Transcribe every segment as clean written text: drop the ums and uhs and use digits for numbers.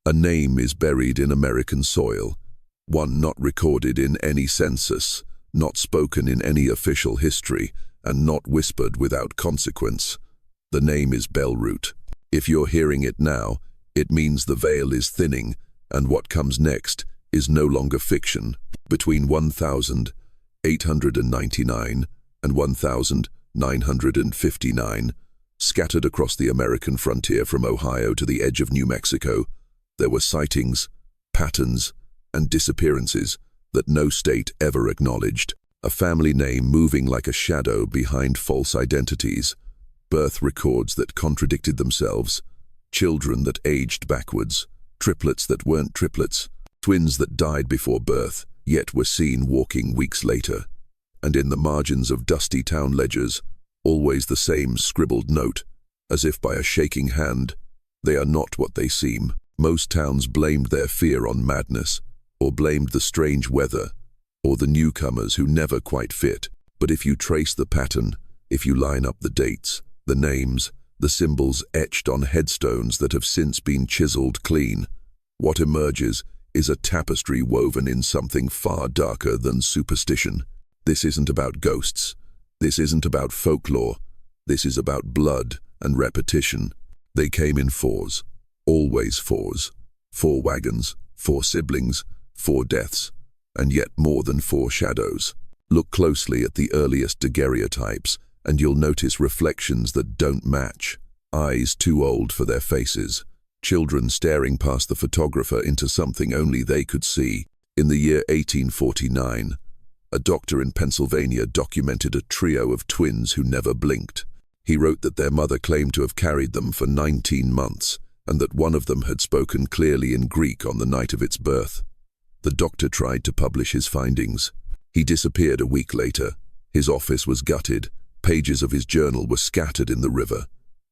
A name is buried in American soil, one not recorded in any census, not spoken in any official history, and not whispered without consequence. The name is Bellroot. If you're hearing it now, it means the veil is thinning, and what comes next is no longer fiction. Between 1,899 and 1,959, scattered across the American frontier from Ohio to the edge of New Mexico, there were sightings, patterns, and disappearances that no state ever acknowledged. A family name moving like a shadow behind false identities, birth records that contradicted themselves, children that aged backwards, triplets that weren't triplets, twins that died before birth, yet were seen walking weeks later. And in the margins of dusty town ledgers, always the same scribbled note, as if by a shaking hand: they are not what they seem. Most towns blamed their fear on madness, or blamed the strange weather, or the newcomers who never quite fit. But if you trace the pattern, if you line up the dates, the names, the symbols etched on headstones that have since been chiseled clean, what emerges is a tapestry woven in something far darker than superstition. This isn't about ghosts. This isn't about folklore. This is about blood and repetition. They came in fours, always fours. 4 wagons, 4 siblings, 4 deaths, and yet more than 4 shadows. Look closely at the earliest daguerreotypes, and you'll notice reflections that don't match. Eyes too old for their faces. Children staring past the photographer into something only they could see. In the year 1849, a doctor in Pennsylvania documented a trio of twins who never blinked. He wrote that their mother claimed to have carried them for 19 months, and that one of them had spoken clearly in Greek on the night of its birth. The doctor tried to publish his findings. He disappeared a week later. His office was gutted. Pages of his journal were scattered in the river.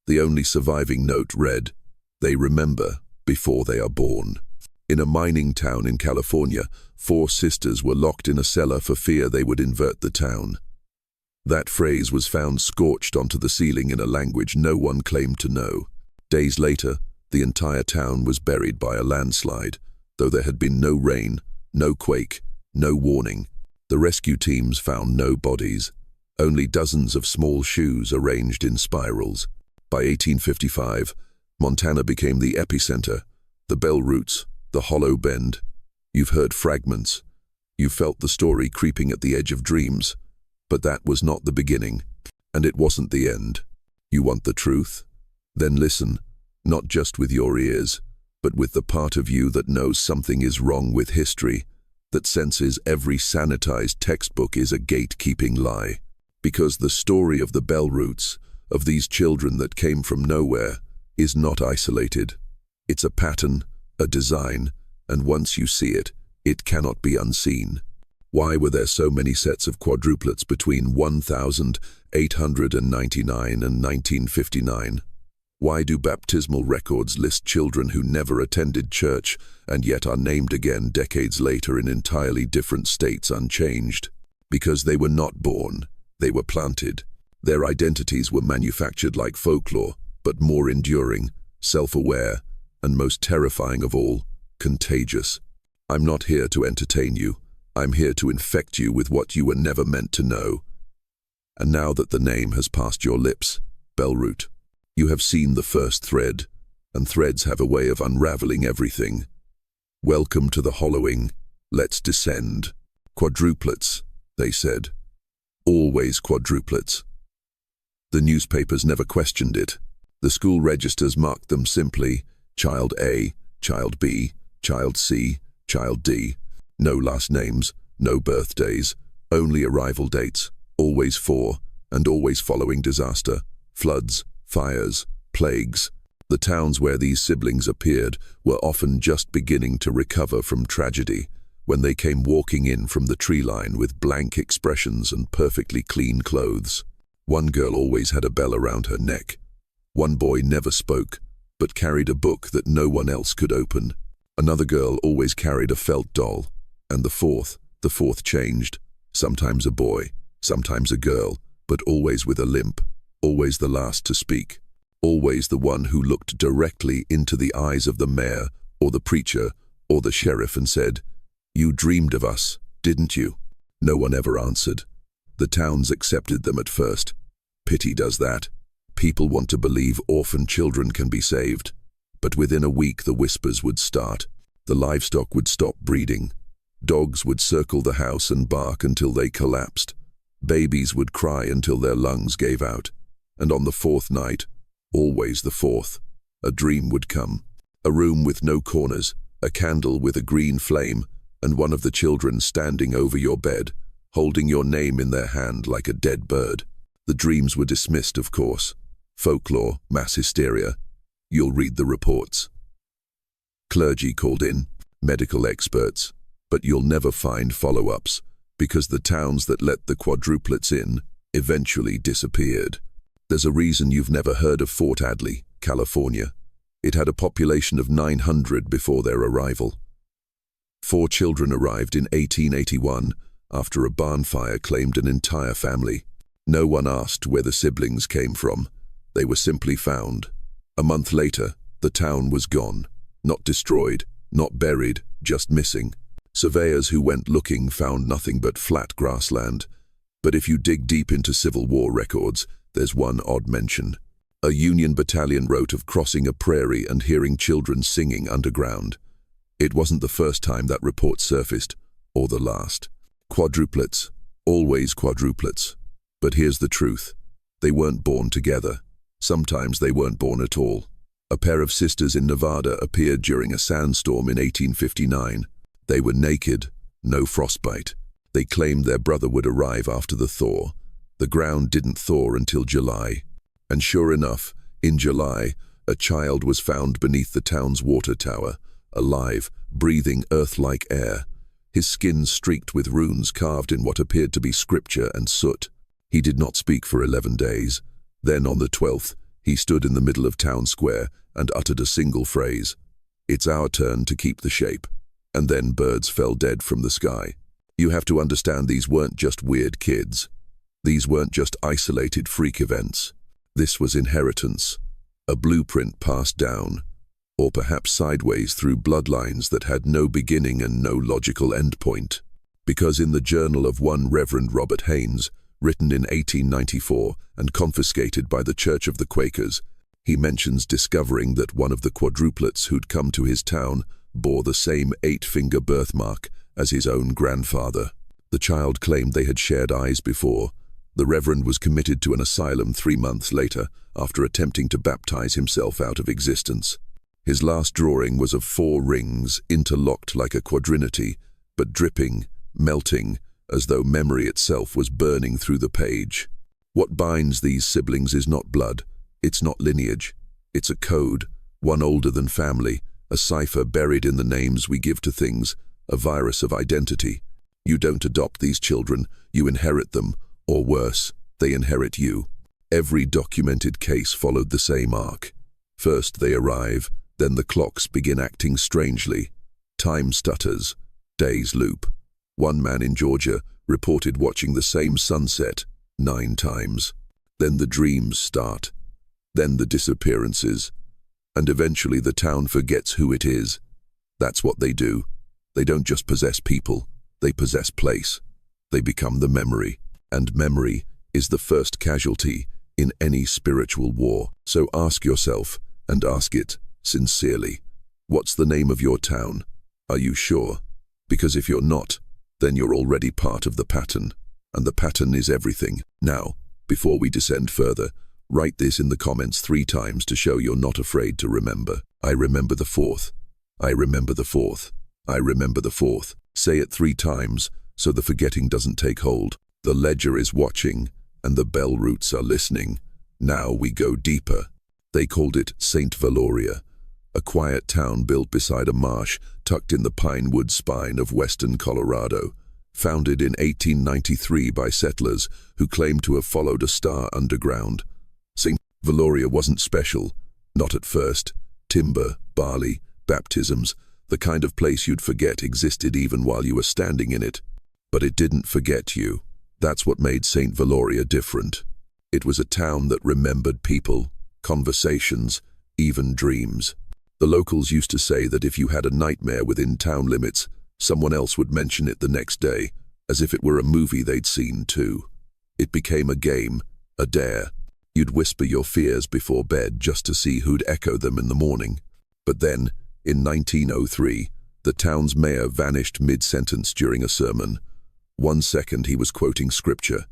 The only surviving note read, "They remember before they are born." In a mining town in California, 4 sisters were locked in a cellar for fear they would invert the town. That phrase was found scorched onto the ceiling in a language no one claimed to know. Days later, the entire town was buried by a landslide, though there had been no rain, no quake, no warning. The rescue teams found no bodies, only dozens of small shoes arranged in spirals. By 1855, Montana became the epicenter, the Bellroots, the hollow bend. You've heard fragments. You felt the story creeping at the edge of dreams. But that was not the beginning, and it wasn't the end. You want the truth? Then listen, not just with your ears, but with the part of you that knows something is wrong with history, that senses every sanitized textbook is a gatekeeping lie. Because the story of the Bellroots, of these children that came from nowhere, is not isolated. It's a pattern, a design, and once you see it, it cannot be unseen. Why were there so many sets of quadruplets between 1,899 and 1959? Why do baptismal records list children who never attended church and yet are named again decades later in entirely different states unchanged? Because they were not born, they were planted. Their identities were manufactured like folklore, but more enduring, self-aware, and most terrifying of all, contagious. I'm not here to entertain you. I'm here to infect you with what you were never meant to know. And now that the name has passed your lips, Bellroot, you have seen the first thread, and threads have a way of unraveling everything. Welcome to the hollowing. Let's descend. Quadruplets, they said. Always quadruplets. The newspapers never questioned it. The school registers marked them simply Child A, Child B, Child C, Child D. No last names, no birthdays, only arrival dates, always for, and always following disaster, floods, fires, plagues. The towns where these siblings appeared were often just beginning to recover from tragedy, when they came walking in from the tree line with blank expressions and perfectly clean clothes. One girl always had a bell around her neck. One boy never spoke, but carried a book that no one else could open. Another girl always carried a felt doll. And the fourth changed. Sometimes a boy, sometimes a girl, but always with a limp, always the last to speak, always the one who looked directly into the eyes of the mayor or the preacher, or the sheriff and said, "You dreamed of us, didn't you?" No one ever answered. The towns accepted them at first. Pity does that. People want to believe orphan children can be saved. But within a week the whispers would start. The livestock would stop breeding. Dogs would circle the house and bark until they collapsed. Babies would cry until their lungs gave out. And on the fourth night, always the fourth, a dream would come. A room with no corners, a candle with a green flame, and one of the children standing over your bed, holding your name in their hand like a dead bird. The dreams were dismissed, of course. Folklore, mass hysteria. You'll read the reports. Clergy called in, medical experts, but you'll never find follow-ups, because the towns that let the quadruplets in eventually disappeared. There's a reason you've never heard of Fort Adley, California. It had a population of 900 before their arrival. 4 children arrived in 1881 after a barn fire claimed an entire family. No one asked where the siblings came from. They were simply found. A month later, the town was gone. Not destroyed, not buried, just missing. Surveyors who went looking found nothing but flat grassland. But if you dig deep into Civil War records, there's one odd mention. A Union battalion wrote of crossing a prairie and hearing children singing underground. It wasn't the first time that report surfaced, or the last. Quadruplets, always quadruplets. But here's the truth. They weren't born together. Sometimes they weren't born at all. A pair of sisters in Nevada appeared during a sandstorm in 1859. They were naked, no frostbite. They claimed their brother would arrive after the thaw. The ground didn't thaw until July. And sure enough, in July, a child was found beneath the town's water tower, alive, breathing earth-like air. His skin streaked with runes carved in what appeared to be scripture and soot. He did not speak for 11 days. Then on the 12th, he stood in the middle of town square and uttered a single phrase, "It's our turn to keep the shape." And then birds fell dead from the sky. You have to understand, these weren't just weird kids. These weren't just isolated freak events. This was inheritance, a blueprint passed down, or perhaps sideways through bloodlines that had no beginning and no logical endpoint. Because in the journal of one Reverend Robert Haynes, written in 1894 and confiscated by the Church of the Quakers, he mentions discovering that one of the quadruplets who'd come to his town bore the same 8-finger birthmark as his own grandfather. The child claimed they had shared eyes before. The Reverend was committed to an asylum 3 months later after attempting to baptize himself out of existence. His last drawing was of 4 rings interlocked like a quadrinity, but dripping, melting, as though memory itself was burning through the page. What binds these siblings is not blood, it's not lineage, it's a code, one older than family, a cipher buried in the names we give to things, a virus of identity. You don't adopt these children, you inherit them, or worse, they inherit you. Every documented case followed the same arc. First they arrive, then the clocks begin acting strangely. Time stutters, days loop. One man in Georgia reported watching the same sunset 9 times. Then the dreams start. Then the disappearances. And eventually the town forgets who it is. That's what they do. They don't just possess people, they possess place. They become the memory. And memory is the first casualty in any spiritual war. So ask yourself, and ask it sincerely, what's the name of your town? Are you sure? Because if you're not, then you're already part of the pattern, and the pattern is everything. Now, before we descend further, write this in the comments 3 times to show you're not afraid to remember. I remember the 4th. I remember the 4th. I remember the 4th. Say it 3 times so the forgetting doesn't take hold. The ledger is watching, and the bell roots are listening. Now we go deeper. They called it St. Valoria, a quiet town built beside a marsh tucked in the pine wood spine of western Colorado, founded in 1893 by settlers who claimed to have followed a star underground. St. Valoria wasn't special, not at first. Timber, barley, baptisms, the kind of place you'd forget existed even while you were standing in it. But it didn't forget you. That's what made St. Valoria different. It was a town that remembered people, conversations, even dreams. The locals used to say that if you had a nightmare within town limits, someone else would mention it the next day, as if it were a movie they'd seen too. It became a game, a dare. You'd whisper your fears before bed just to see who'd echo them in the morning. But then, in 1903, the town's mayor vanished mid-sentence during a sermon. 1 second he was quoting scripture.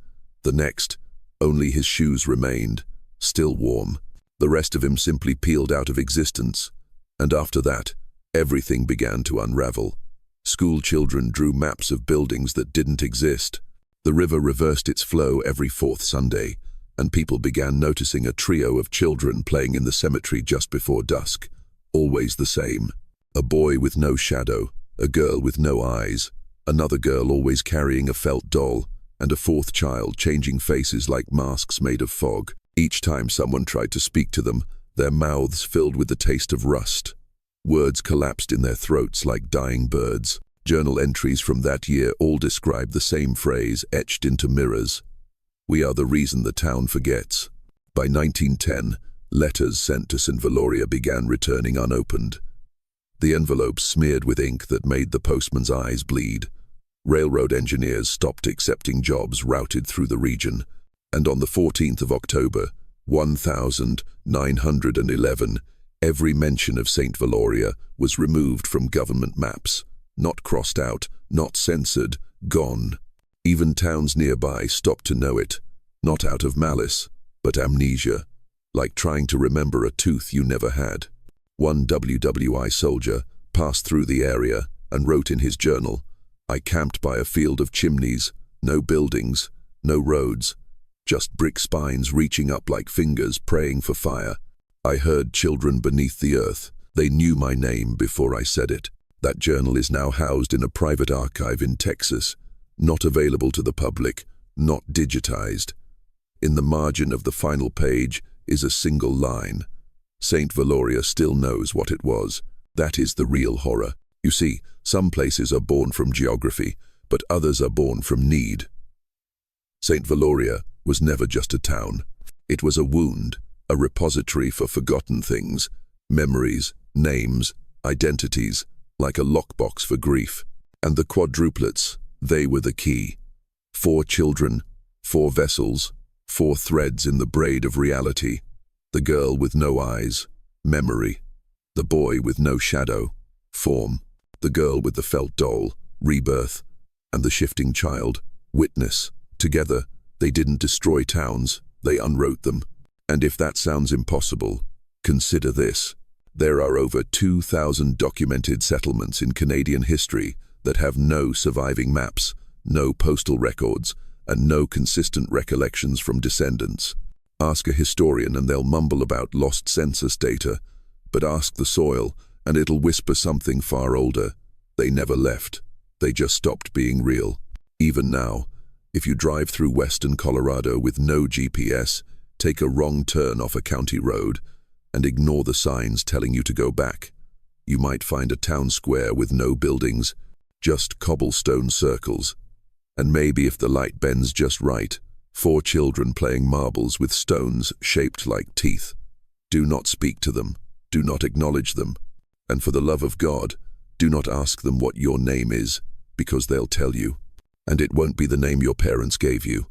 The next, only his shoes remained, still warm. The rest of him simply peeled out of existence. And after that, everything began to unravel. School children drew maps of buildings that didn't exist. The river reversed its flow every fourth Sunday, and people began noticing a trio of children playing in the cemetery just before dusk. Always the same. A boy with no shadow, a girl with no eyes, another girl always carrying a felt doll, and a fourth child changing faces like masks made of fog. Each time someone tried to speak to them, their mouths filled with the taste of rust. Words collapsed in their throats like dying birds. Journal entries from that year all describe the same phrase etched into mirrors. We are the reason the town forgets. By 1910, letters sent to St. Valoria began returning unopened. The envelopes smeared with ink that made the postman's eyes bleed. Railroad engineers stopped accepting jobs routed through the region, and on the 14th of October, 1911, every mention of St. Valoria was removed from government maps. Not crossed out, not censored, gone. Even towns nearby stopped to know it, not out of malice, but amnesia, like trying to remember a tooth you never had. One WWI soldier passed through the area and wrote in his journal, "I camped by a field of chimneys, no buildings, no roads, just brick spines reaching up like fingers praying for fire. I heard children beneath the earth. They knew my name before I said it." That journal is now housed in a private archive in Texas, not available to the public, not digitized. In the margin of the final page is a single line. St. Valoria still knows what it was. That is the real horror. You see, some places are born from geography, but others are born from need. St. Valoria was never just a town. It was a wound, a repository for forgotten things, memories, names, identities, like a lockbox for grief. And the quadruplets, they were the key. 4 children, 4 vessels, 4 threads in the braid of reality. The girl with no eyes, memory. The boy with no shadow, form. The girl with the felt doll, rebirth. And the shifting child, witness. Together, they didn't destroy towns, they unwrote them. And if that sounds impossible, consider this. There are over 2,000 documented settlements in Canadian history that have no surviving maps, no postal records, and no consistent recollections from descendants. Ask a historian and they'll mumble about lost census data, but ask the soil and it'll whisper something far older. They never left. They just stopped being real. Even now, if you drive through western Colorado with no GPS, take a wrong turn off a county road, and ignore the signs telling you to go back, you might find a town square with no buildings, just cobblestone circles. And maybe if the light bends just right, 4 children playing marbles with stones shaped like teeth. Do not speak to them. Do not acknowledge them. And for the love of God, do not ask them what your name is, because they'll tell you. And it won't be the name your parents gave you.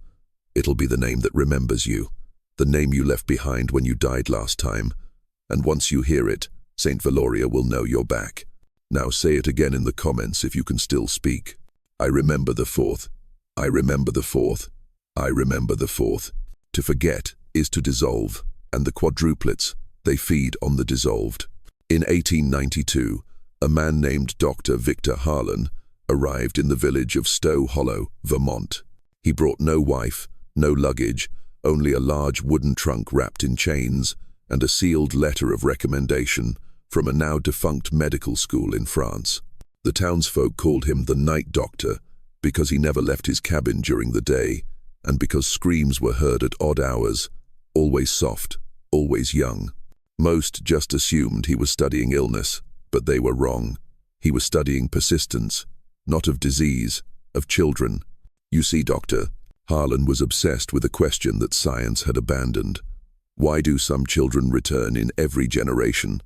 It'll be the name that remembers you, the name you left behind when you died last time. And once you hear it, St. Valoria will know you're back. Now say it again in the comments if you can still speak. I remember the 4th. I remember the 4th. I remember the 4th. To forget is to dissolve, and the quadruplets, they feed on the dissolved. In 1892, a man named Dr. Victor Harlan arrived in the village of Stowe Hollow, Vermont. He brought no wife, no luggage, only a large wooden trunk wrapped in chains, and a sealed letter of recommendation from a now defunct medical school in France. The townsfolk called him the Night Doctor because he never left his cabin during the day, and because screams were heard at odd hours, always soft, always young. Most just assumed he was studying illness, but they were wrong. He was studying persistence, not of disease, of children. You see, Doctor, Harlan was obsessed with a question that science had abandoned. Why do some children return in every generation?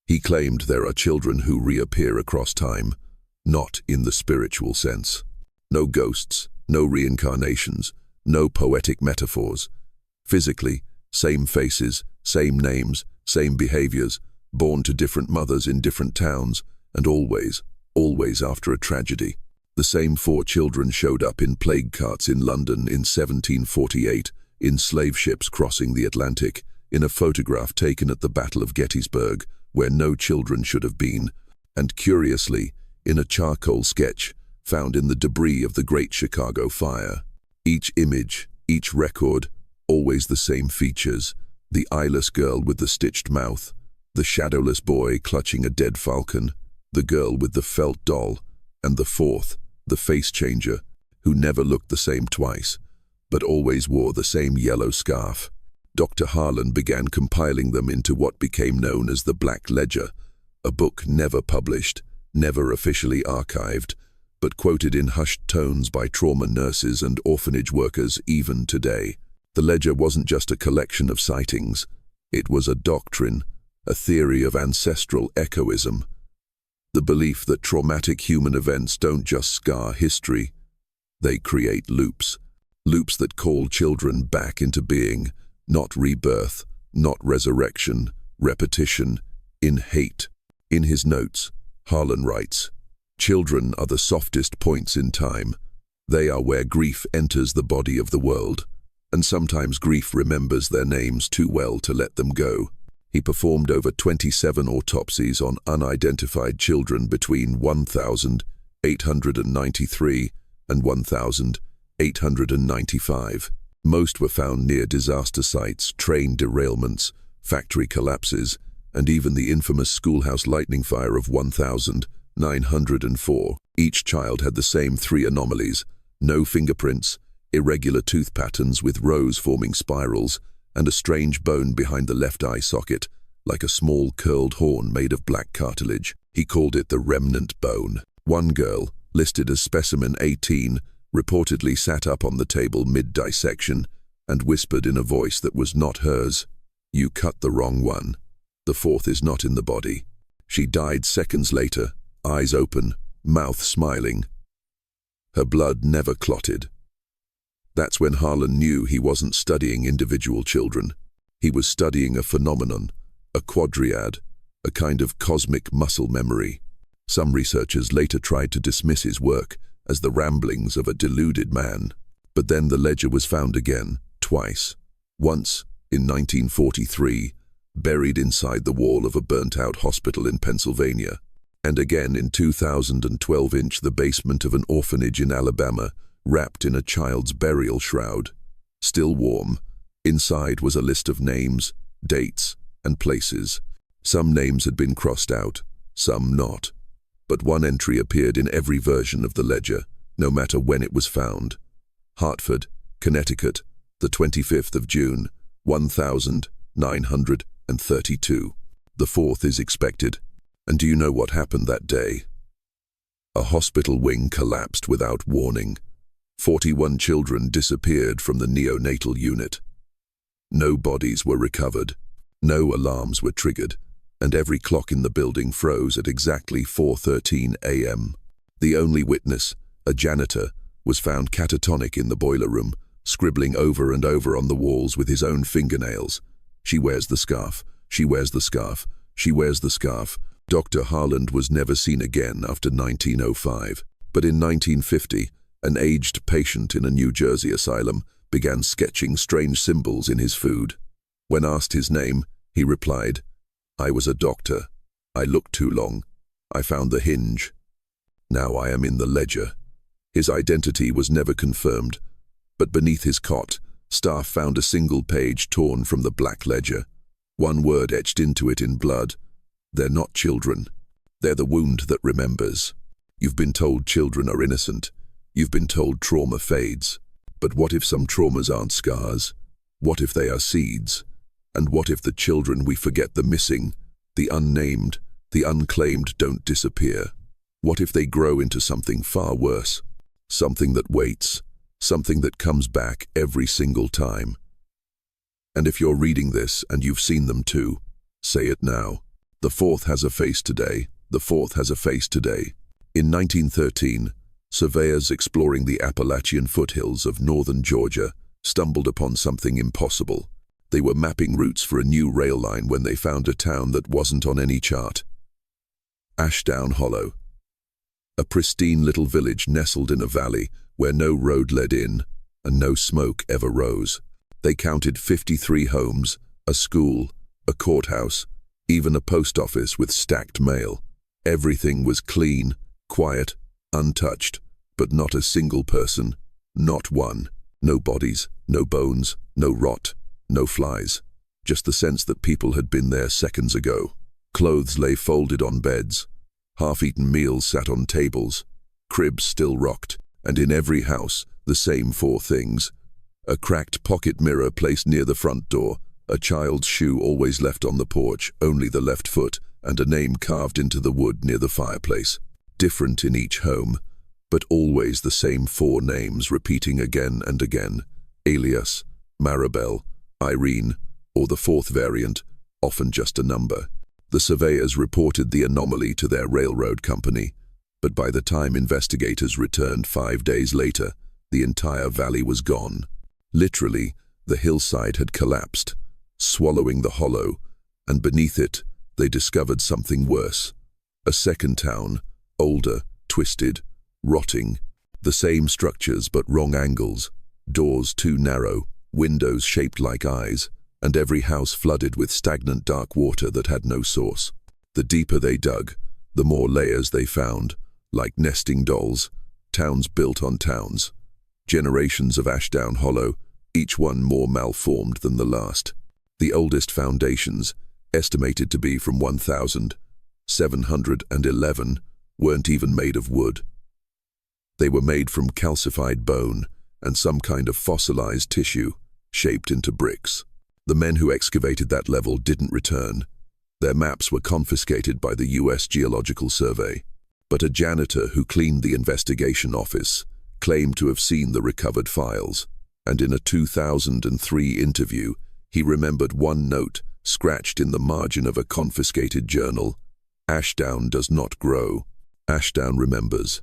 He claimed there are children who reappear across time, not in the spiritual sense. No ghosts, no reincarnations, no poetic metaphors. Physically, same faces, same names, same behaviors, born to different mothers in different towns, and always after a tragedy. The same 4 children showed up in plague carts in London in 1748, in slave ships crossing the Atlantic, in a photograph taken at the Battle of Gettysburg, where no children should have been, and curiously, in a charcoal sketch found in the debris of the Great Chicago Fire. Each image, each record, always the same features: the eyeless girl with the stitched mouth, the shadowless boy clutching a dead falcon, the girl with the felt doll, and the 4th, the face changer, who never looked the same twice, but always wore the same yellow scarf. Dr. Harlan began compiling them into what became known as the Black Ledger, a book never published, never officially archived, but quoted in hushed tones by trauma nurses and orphanage workers even today. The ledger wasn't just a collection of sightings. It was a doctrine, a theory of ancestral echoism. The belief that traumatic human events don't just scar history, they create loops. Loops that call children back into being, not rebirth, not resurrection, repetition, in hate. In his notes, Harlan writes, "Children are the softest points in time. They are where grief enters the body of the world, and sometimes grief remembers their names too well to let them go." He performed over 27 autopsies on unidentified children between 1,893 and 1,895. Most were found near disaster sites, train derailments, factory collapses, and even the infamous schoolhouse lightning fire of 1,904. Each child had the same 3 anomalies: no fingerprints, irregular tooth patterns with rows forming spirals, and a strange bone behind the left eye socket, like a small curled horn made of black cartilage. He called it the remnant bone. One girl, listed as specimen 18, reportedly sat up on the table mid-dissection and whispered in a voice that was not hers, "You cut the wrong one. The 4th is not in the body." She died seconds later, eyes open, mouth smiling. Her blood never clotted. That's when Harlan knew he wasn't studying individual children. He was studying a phenomenon, a quadriad, a kind of cosmic muscle memory. Some researchers later tried to dismiss his work as the ramblings of a deluded man. But then the ledger was found again, twice. Once, in 1943, buried inside the wall of a burnt-out hospital in Pennsylvania, and again in 2012 in the basement of an orphanage in Alabama, wrapped in a child's burial shroud. Still warm, inside was a list of names, dates, and places. Some names had been crossed out, some not. But one entry appeared in every version of the ledger, no matter when it was found. Hartford, Connecticut, the 25th of June, 1932. The 4th is expected. And do you know what happened that day? A hospital wing collapsed without warning. 41 children disappeared from the neonatal unit. No bodies were recovered, no alarms were triggered, and every clock in the building froze at exactly 4:13 a.m. The only witness, a janitor, was found catatonic in the boiler room, scribbling over and over on the walls with his own fingernails. "She wears the scarf, she wears the scarf, she wears the scarf." Dr. Harlan was never seen again after 1905, but in 1950, an aged patient in a New Jersey asylum began sketching strange symbols in his food. When asked his name, he replied, "I was a doctor. I looked too long. I found the hinge. Now I am in the ledger." His identity was never confirmed, but beneath his cot, staff found a single page torn from the Black Ledger. One word etched into it in blood: "They're not children. They're the wound that remembers." You've been told children are innocent. You've been told trauma fades. But what if some traumas aren't scars? What if they are seeds? And what if the children we forget, the missing, the unnamed, the unclaimed, don't disappear? What if they grow into something far worse? Something that waits, something that comes back every single time. And if you're reading this and you've seen them too, say it now. The fourth has a face today. The fourth has a face today. In 1913, surveyors exploring the Appalachian foothills of northern Georgia stumbled upon something impossible. They were mapping routes for a new rail line when they found a town that wasn't on any chart. Ashdown Hollow. A pristine little village nestled in a valley where no road led in and no smoke ever rose. They counted 53 homes, a school, a courthouse, even a post office with stacked mail. Everything was clean, quiet, untouched, but not a single person, not one. No bodies, no bones, no rot, no flies. Just the sense that people had been there seconds ago. Clothes lay folded on beds. Half-eaten meals sat on tables. Cribs still rocked, and in every house, the same four things. A cracked pocket mirror placed near the front door, a child's shoe always left on the porch, only the left foot, and a name carved into the wood near the fireplace. Different in each home, but always the same four names repeating again and again. Alias, Maribel, Irene, or the fourth variant, often just a number. The surveyors reported the anomaly to their railroad company, but by the time investigators returned 5 days later, the entire valley was gone. Literally, the hillside had collapsed, swallowing the hollow, and beneath it, they discovered something worse. A second town, older, twisted, rotting. The same structures but wrong angles, doors too narrow, windows shaped like eyes, and every house flooded with stagnant dark water that had no source. The deeper they dug, the more layers they found, like nesting dolls, towns built on towns. Generations of Ashdown Hollow, each one more malformed than the last. The oldest foundations, estimated to be from 1711, weren't even made of wood. They were made from calcified bone and some kind of fossilized tissue, shaped into bricks. The men who excavated that level didn't return. Their maps were confiscated by the U.S. Geological Survey. But a janitor who cleaned the investigation office claimed to have seen the recovered files, and in a 2003 interview, he remembered one note scratched in the margin of a confiscated journal: "Ashdown does not grow. Ashdown remembers.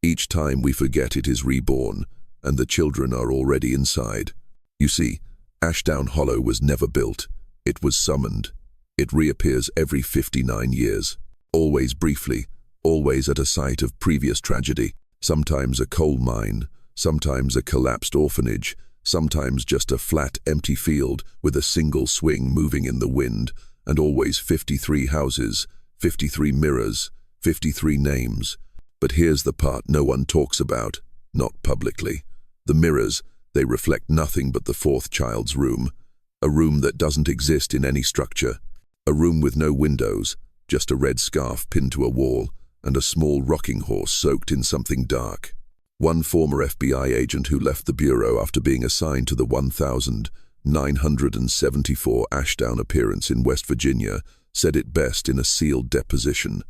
Each time we forget it is reborn, and the children are already inside." You see, Ashdown Hollow was never built. It was summoned. It reappears every 59 years, always briefly, always at a site of previous tragedy. Sometimes a coal mine, sometimes a collapsed orphanage, sometimes just a flat, empty field with a single swing moving in the wind, and always 53 houses, 53 mirrors, 53 names. But here's the part no one talks about, not publicly. The mirrors, they reflect nothing but the fourth child's room, a room that doesn't exist in any structure, a room with no windows, just a red scarf pinned to a wall, and a small rocking horse soaked in something dark. One former FBI agent who left the bureau after being assigned to the 1974 Ashdown appearance in West Virginia said it best in a sealed deposition: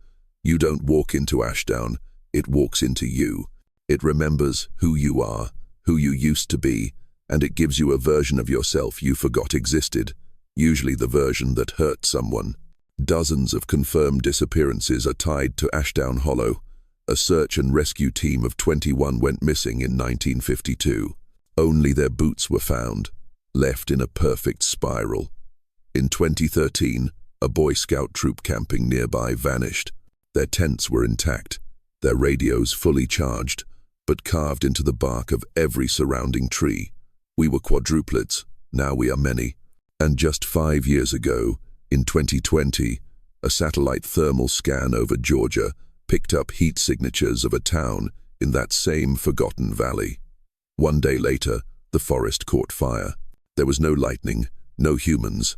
"You don't walk into Ashdown, it walks into you. It remembers who you are, who you used to be, and it gives you a version of yourself you forgot existed, usually the version that hurt someone." Dozens of confirmed disappearances are tied to Ashdown Hollow. A search and rescue team of 21 went missing in 1952. Only their boots were found, left in a perfect spiral. In 2013, a Boy Scout troop camping nearby vanished. Their tents were intact, their radios fully charged, but carved into the bark of every surrounding tree. We were quadruplets, now we are many. And just 5 years ago, in 2020, a satellite thermal scan over Georgia picked up heat signatures of a town in that same forgotten valley. 1 day later, the forest caught fire. There was no lightning, no humans,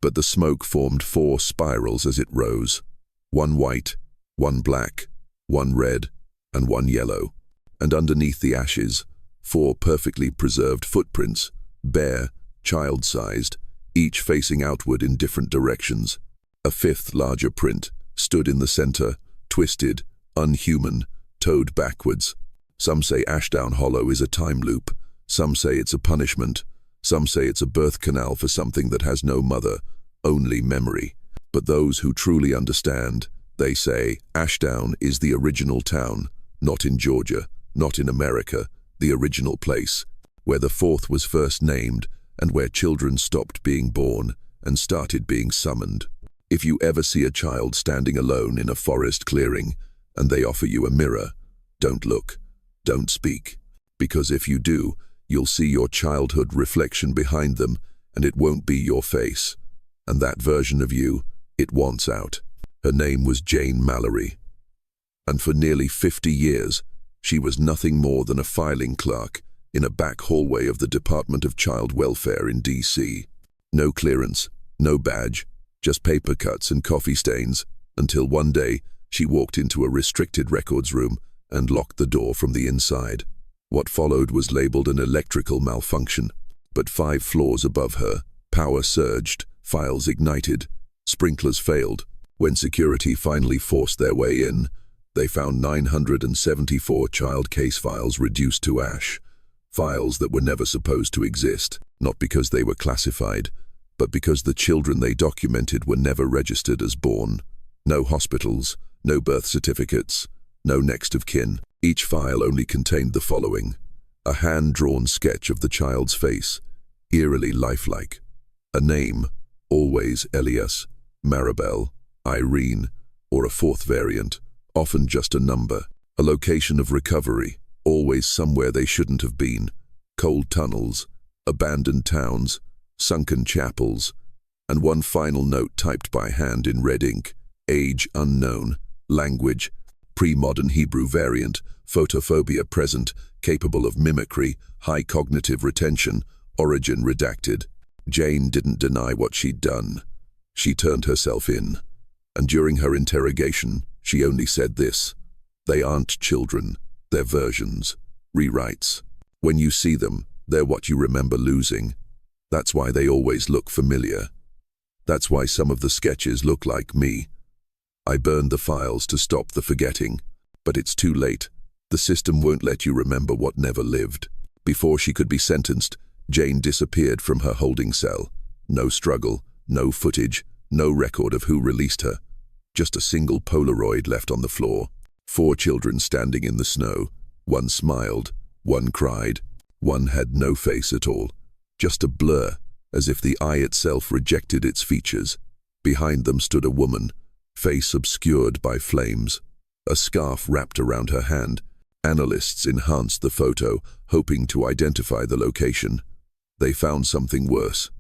but the smoke formed 4 spirals as it rose. 1 white, 1 black, 1 red, and 1 yellow. And underneath the ashes, 4 perfectly preserved footprints, bare, child-sized, each facing outward in different directions. A 5th larger print stood in the center, twisted, unhuman, towed backwards. Some say Ashdown Hollow is a time loop. Some say it's a punishment. Some say it's a birth canal for something that has no mother, only memory. But those who truly understand, they say, Ashdown is the original town, not in Georgia, not in America, the original place, where the fourth was first named and where children stopped being born and started being summoned. If you ever see a child standing alone in a forest clearing and they offer you a mirror, don't look, don't speak, because if you do, you'll see your childhood reflection behind them and it won't be your face. And that version of you, it wants out. Her name was Jane Mallory. And for nearly 50 years, she was nothing more than a filing clerk in a back hallway of the Department of Child Welfare in D.C. No clearance, no badge, just paper cuts and coffee stains, until one day she walked into a restricted records room and locked the door from the inside. What followed was labeled an electrical malfunction, but 5 floors above her, power surged, files ignited, sprinklers failed. When security finally forced their way in, they found 974 child case files reduced to ash, files that were never supposed to exist, not because they were classified, but because the children they documented were never registered as born. No hospitals, no birth certificates, no next of kin. Each file only contained the following: a hand-drawn sketch of the child's face, eerily lifelike. A name, always Elias, Maribel, Irene, or a 4th variant, often just a number. A location of recovery, always somewhere they shouldn't have been. Cold tunnels, abandoned towns, sunken chapels, and one final note typed by hand in red ink: age unknown, language, pre-modern Hebrew variant, photophobia present, capable of mimicry, high cognitive retention, origin redacted. Jane didn't deny what she'd done. She turned herself in, and during her interrogation, she only said this: they aren't children, they're versions, rewrites. When you see them, they're what you remember losing. That's why they always look familiar. That's why some of the sketches look like me. I burned the files to stop the forgetting, but it's too late. The system won't let you remember what never lived. Before she could be sentenced, Jane disappeared from her holding cell. No struggle, no footage, no record of who released her. Just a single Polaroid left on the floor. 4 children standing in the snow. One smiled, one cried, one had no face at all. Just a blur, as if the eye itself rejected its features. Behind them stood a woman, face obscured by flames, a scarf wrapped around her hand. Analysts enhanced the photo, hoping to identify the location. They found something worse.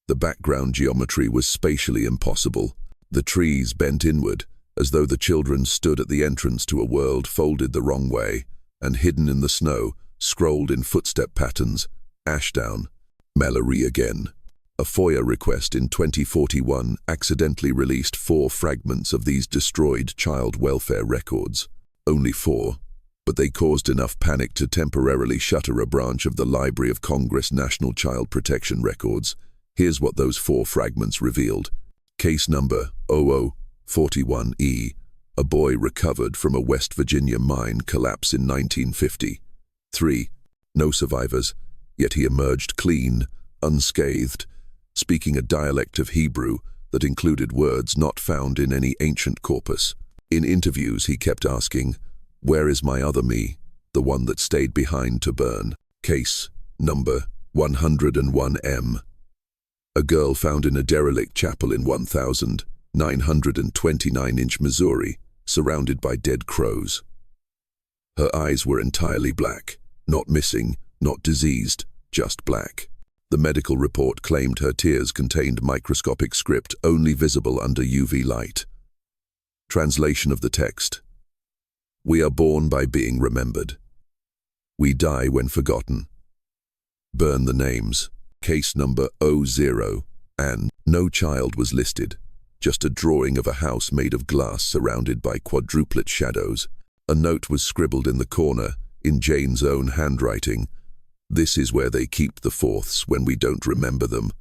The background geometry was spatially impossible. The trees bent inward, as though the children stood at the entrance to a world folded the wrong way, and hidden in the snow, scrolled in footstep patterns: Ashdown, Mallory again. A FOIA request in 2041 accidentally released 4 fragments of these destroyed child welfare records. Only 4, but they caused enough panic to temporarily shutter a branch of the Library of Congress National Child Protection Records. Here's what those 4 fragments revealed. Case number 0041E, a boy recovered from a West Virginia mine collapse in 1950. 3. No survivors, yet he emerged clean, unscathed, speaking a dialect of Hebrew that included words not found in any ancient corpus. In interviews, he kept asking, "Where is my other me, the one that stayed behind to burn?" Case number 101M. A girl found in a derelict chapel in 1929 Missouri, surrounded by dead crows. Her eyes were entirely black, not missing, not diseased, just black. The medical report claimed her tears contained microscopic script only visible under UV light. Translation of the text: we are born by being remembered. We die when forgotten. Burn the names. Case number 00, and no child was listed, just a drawing of a house made of glass surrounded by quadruplet shadows. A note was scribbled in the corner, in Jane's own handwriting: this is where they keep the fourths when we don't remember them.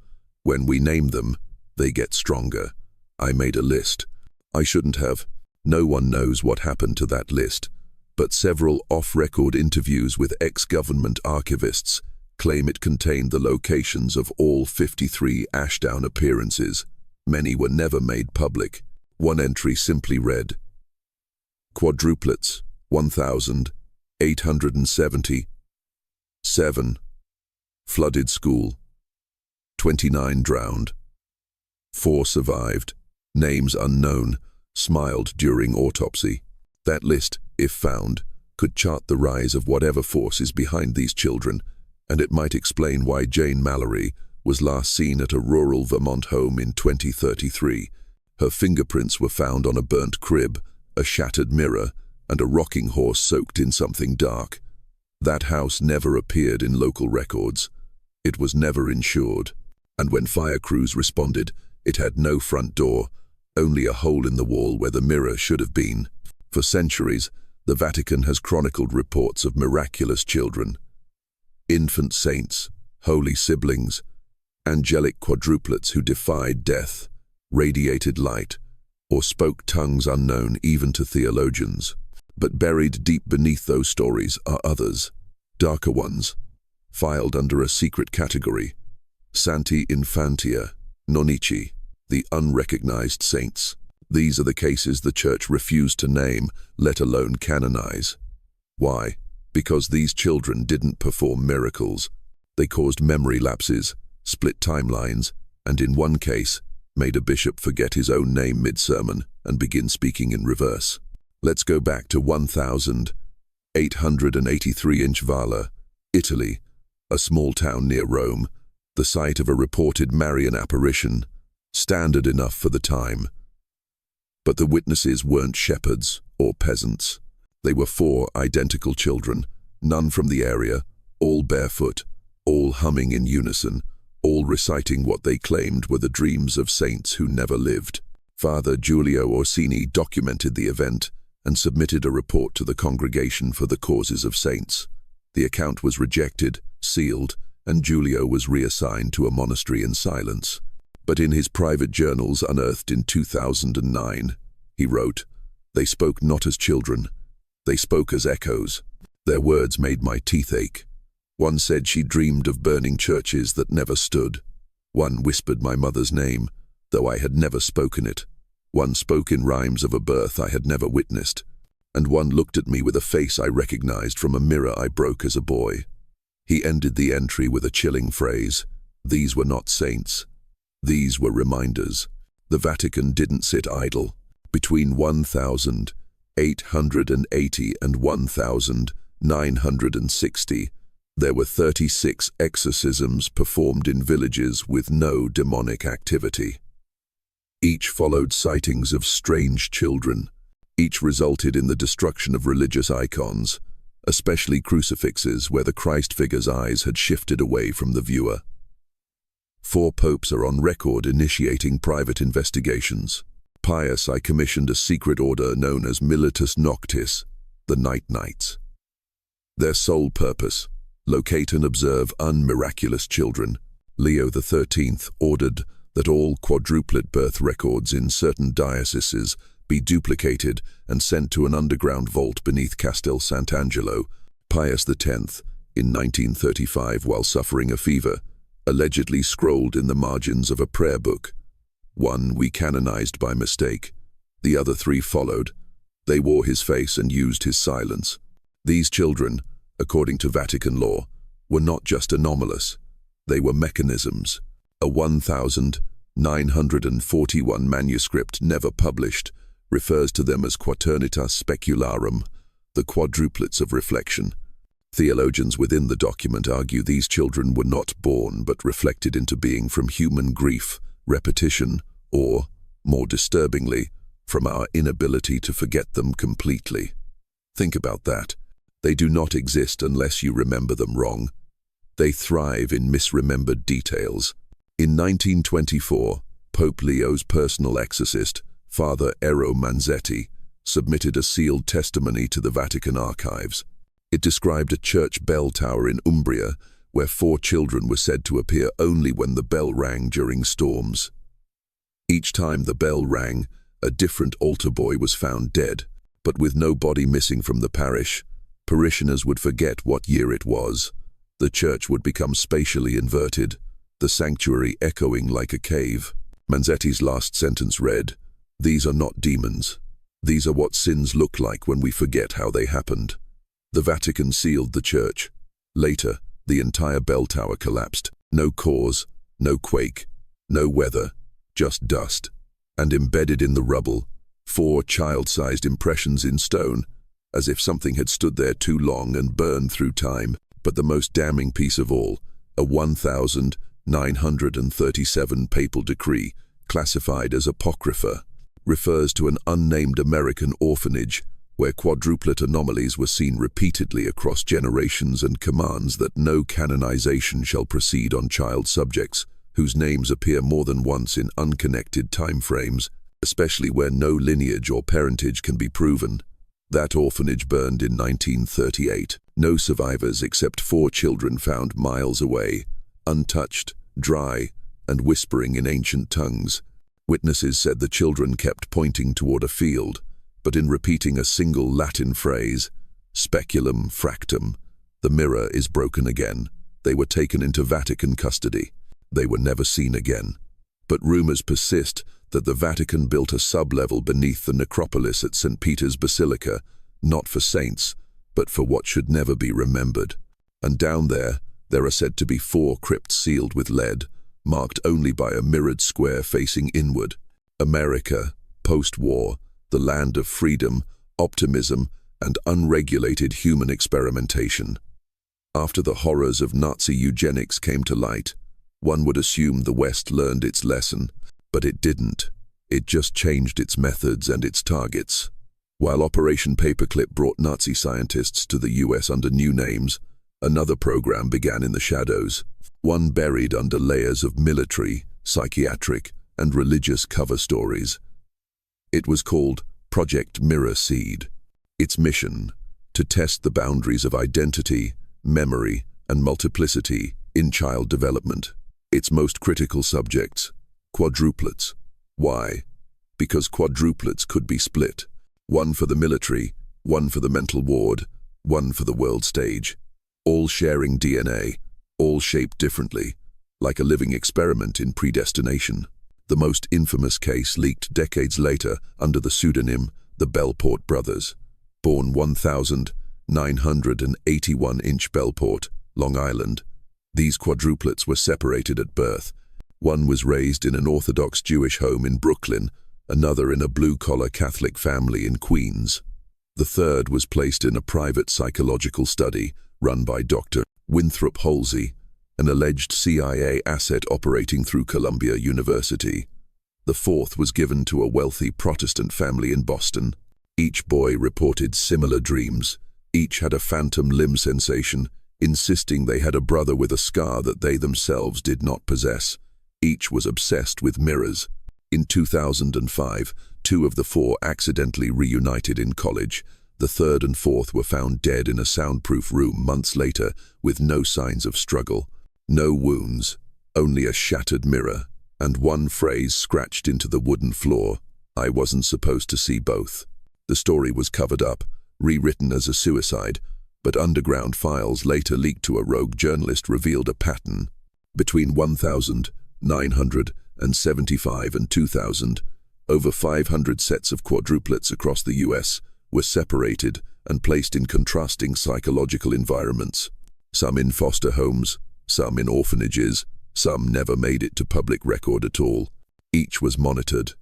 When we name them, they get stronger. I made a list. I shouldn't have. No one knows what happened to that list, but several off-record interviews with ex-government archivists claim it contained the locations of all 53 Ashdown appearances. Many were never made public. One entry simply read, "Quadruplets, 1,870. 7. Flooded school. 29 drowned. 4 survived. Names unknown. Smiled during autopsy." That list, if found, could chart the rise of whatever force is behind these children, and it might explain why Jane Mallory was last seen at a rural Vermont home in 2033. Her fingerprints were found on a burnt crib, a shattered mirror, and a rocking horse soaked in something dark. That house never appeared in local records. It was never insured, and when fire crews responded, it had no front door, only a hole in the wall where the mirror should have been. For centuries, the Vatican has chronicled reports of miraculous children. Infant saints, holy siblings, angelic quadruplets who defied death, radiated light, or spoke tongues unknown even to theologians. But buried deep beneath those stories are others, darker ones, filed under a secret category: Santi Infantia, Nonici, the unrecognized saints. These are the cases the Church refused to name, let alone canonize. Why? Because these children didn't perform miracles. They caused memory lapses, split timelines, and in one case, made a bishop forget his own name mid-sermon and begin speaking in reverse. Let's go back to 1883 in Vala, Italy, a small town near Rome, the site of a reported Marian apparition, standard enough for the time. But the witnesses weren't shepherds or peasants. They were 4 identical children, none from the area, all barefoot, all humming in unison, all reciting what they claimed were the dreams of saints who never lived. Father Giulio Orsini documented the event and submitted a report to the Congregation for the Causes of Saints. The account was rejected, sealed, and Giulio was reassigned to a monastery in silence. But in his private journals unearthed in 2009, he wrote, "They spoke not as children, they spoke as echoes. Their words made my teeth ache. One said she dreamed of burning churches that never stood. One whispered my mother's name, though I had never spoken it. One spoke in rhymes of a birth I had never witnessed. And one looked at me with a face I recognized from a mirror I broke as a boy." He ended the entry with a chilling phrase: "These were not saints. These were reminders." The Vatican didn't sit idle. Between 1880 and 1960, there were 36 exorcisms performed in villages with no demonic activity. Each followed sightings of strange children. Each resulted in the destruction of religious icons, especially crucifixes where the Christ figure's eyes had shifted away from the viewer. 4 popes are on record initiating private investigations. Pius I commissioned a secret order known as Militus Noctis, the Night Knights. Their sole purpose: locate and observe unmiraculous children. Leo XIII ordered that all quadruplet birth records in certain dioceses be duplicated and sent to an underground vault beneath Castel Sant'Angelo. Pius X, in 1935, while suffering a fever, allegedly scrolled in the margins of a prayer book. One we canonized by mistake. The other 3 followed. They wore his face and used his silence. These children, according to Vatican law, were not just anomalous. They were mechanisms. A 1941 manuscript never published refers to them as quaternitas specularum, the quadruplets of reflection. Theologians within the document argue these children were not born but reflected into being from human grief, repetition, or, more disturbingly, from our inability to forget them completely. Think about that. They do not exist unless you remember them wrong. They thrive in misremembered details. In 1924, Pope Leo's personal exorcist, Father Ero Manzetti, submitted a sealed testimony to the Vatican archives. It described a church bell tower in Umbria where 4 children were said to appear only when the bell rang during storms. Each time the bell rang, a different altar boy was found dead, but with no body missing from the parish. Parishioners would forget what year it was. The church would become spatially inverted, the sanctuary echoing like a cave. Manzetti's last sentence read, "These are not demons. These are what sins look like when we forget how they happened." The Vatican sealed the church. Later, the entire bell tower collapsed. No cause, no quake, no weather, just dust. And embedded in the rubble, 4 child-sized impressions in stone, as if something had stood there too long and burned through time. But the most damning piece of all, a 1937 papal decree, classified as apocrypha, refers to an unnamed American orphanage where quadruplet anomalies were seen repeatedly across generations and commands that no canonization shall proceed on child subjects whose names appear more than once in unconnected time frames, especially where no lineage or parentage can be proven. That orphanage burned in 1938. No survivors except 4 children found miles away, untouched, dry, and whispering in ancient tongues. Witnesses said the children kept pointing toward a field, but in repeating a single Latin phrase, speculum fractum, the mirror is broken again. They were taken into Vatican custody. They were never seen again. But rumors persist that the Vatican built a sub-level beneath the necropolis at St. Peter's Basilica, not for saints, but for what should never be remembered. And down there are said to be 4 crypts sealed with lead, marked only by a mirrored square facing inward. America, post-war, the land of freedom, optimism, and unregulated human experimentation. After the horrors of Nazi eugenics came to light, one would assume the West learned its lesson, but it didn't. It just changed its methods and its targets. While Operation Paperclip brought Nazi scientists to the US under new names, another program began in the shadows, one buried under layers of military, psychiatric, and religious cover stories. It was called Project Mirror Seed. Its mission, to test the boundaries of identity, memory, and multiplicity in child development. Its most critical subjects, quadruplets. Why? Because quadruplets could be split. One for the military, one for the mental ward, one for the world stage. All sharing DNA, all shaped differently, like a living experiment in predestination. The most infamous case leaked decades later under the pseudonym the Bellport brothers. Born 1981 in Bellport, Long Island, these quadruplets were separated at birth. One was raised in an Orthodox Jewish home in Brooklyn, another in a blue-collar Catholic family in Queens. The third was placed in a private psychological study run by Dr. Winthrop Halsey, an alleged CIA asset operating through Columbia University. The fourth was given to a wealthy Protestant family in Boston. Each boy reported similar dreams. Each had a phantom limb sensation, insisting they had a brother with a scar that they themselves did not possess. Each was obsessed with mirrors. In 2005, 2 of the 4 accidentally reunited in college. The third and fourth were found dead in a soundproof room months later with no signs of struggle. No wounds, only a shattered mirror, and one phrase scratched into the wooden floor, "I wasn't supposed to see both." The story was covered up, rewritten as a suicide, but underground files later leaked to a rogue journalist revealed a pattern. Between 1975 and 2000, over 500 sets of quadruplets across the US were separated and placed in contrasting psychological environments. Some in foster homes, some in orphanages, some never made it to public record at all. Each was monitored,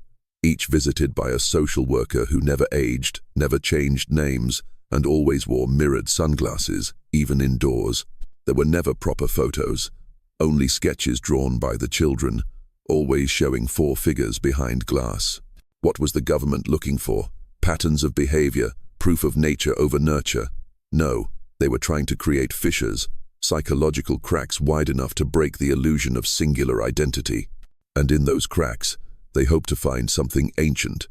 each visited by a social worker who never aged, never changed names, and always wore mirrored sunglasses, even indoors. There were never proper photos, only sketches drawn by the children, always showing 4 figures behind glass. What was the government looking for? Patterns of behavior, proof of nature over nurture? No, they were trying to create fissures, psychological cracks wide enough to break the illusion of singular identity. And in those cracks, they hoped to find something ancient.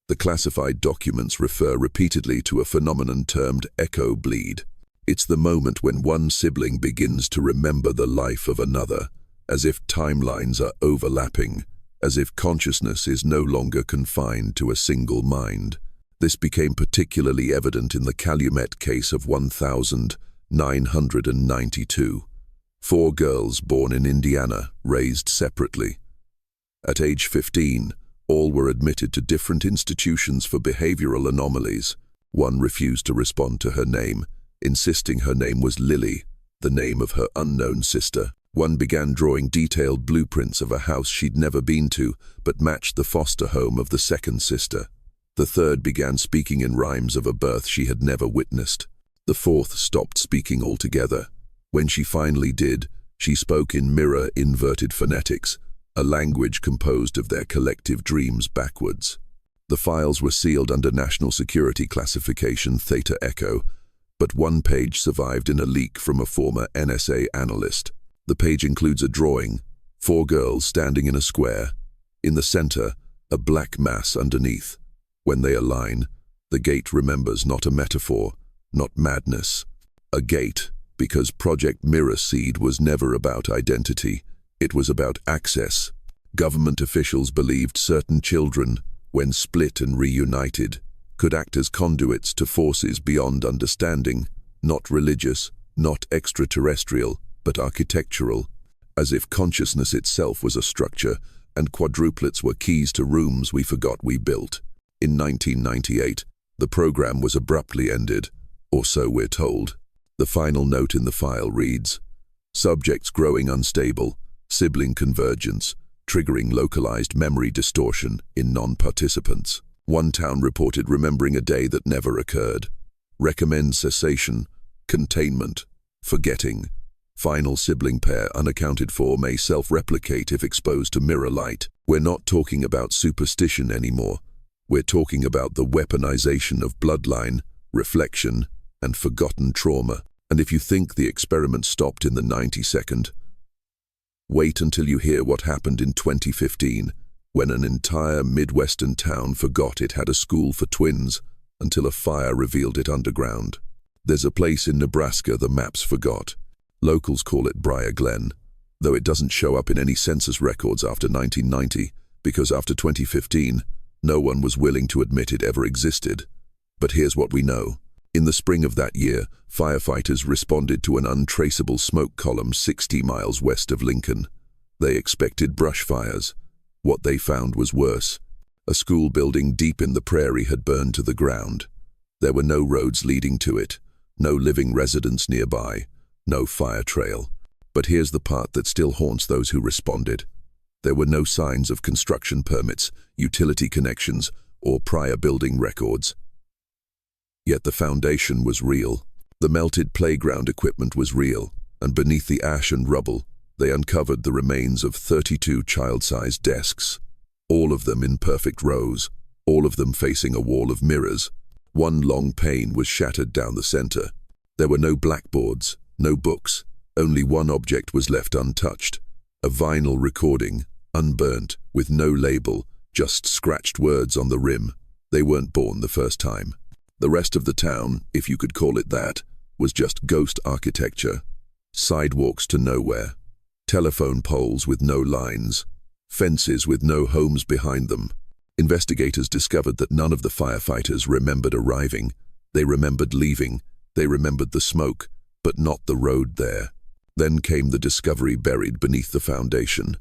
The classified documents refer repeatedly to a phenomenon termed echo bleed. It's the moment when one sibling begins to remember the life of another, as if timelines are overlapping, as if consciousness is no longer confined to a single mind. This became particularly evident in the Calumet case of 1992. 4 girls born in Indiana, raised separately. At age 15, all were admitted to different institutions for behavioral anomalies. One refused to respond to her name, insisting her name was Lily, the name of her unknown sister. One began drawing detailed blueprints of a house she'd never been to, but matched the foster home of the second sister. The third began speaking in rhymes of a birth she had never witnessed. The fourth stopped speaking altogether. When she finally did, she spoke in mirror inverted phonetics, a language composed of their collective dreams backwards. The files were sealed under National Security Classification Theta Echo, but one page survived in a leak from a former NSA analyst. The page includes a drawing, 4 girls standing in a square. In the center, a black mass underneath. When they align, the gate remembers not a metaphor, not madness. A gate, because Project Mirror Seed was never about identity, it was about access. Government officials believed certain children, when split and reunited, could act as conduits to forces beyond understanding, not religious, not extraterrestrial, but architectural, as if consciousness itself was a structure and quadruplets were keys to rooms we forgot we built. In 1998, the program was abruptly ended, or so we're told. The final note in the file reads, "Subjects growing unstable, sibling convergence, triggering localized memory distortion in non-participants." One town reported remembering a day that never occurred. Recommend cessation, containment, forgetting. Final sibling pair unaccounted for may self-replicate if exposed to mirror light. We're not talking about superstition anymore. We're talking about the weaponization of bloodline, reflection, and forgotten trauma. And if you think the experiment stopped in the 90-second, wait until you hear what happened in 2015, when an entire Midwestern town forgot it had a school for twins until a fire revealed it underground. There's a place in Nebraska the maps forgot. Locals call it Briar Glen, though it doesn't show up in any census records after 1990, because after 2015, no one was willing to admit it ever existed. But here's what we know. In the spring of that year, firefighters responded to an untraceable smoke column 60 miles west of Lincoln. They expected brush fires. What they found was worse. A school building deep in the prairie had burned to the ground. There were no roads leading to it, no living residents nearby, no fire trail. But here's the part that still haunts those who responded. There were no signs of construction permits, utility connections, or prior building records. Yet the foundation was real. The melted playground equipment was real, and beneath the ash and rubble, they uncovered the remains of 32 child-sized desks, all of them in perfect rows, all of them facing a wall of mirrors. One long pane was shattered down the center. There were no blackboards, no books. Only one object was left untouched, a vinyl recording, unburnt, with no label, just scratched words on the rim. They weren't born the first time. The rest of the town, if you could call it that, was just ghost architecture. Sidewalks to nowhere, telephone poles with no lines, fences with no homes behind them. Investigators discovered that none of the firefighters remembered arriving. They remembered leaving. They remembered the smoke, but not the road there. Then came the discovery buried beneath the foundation,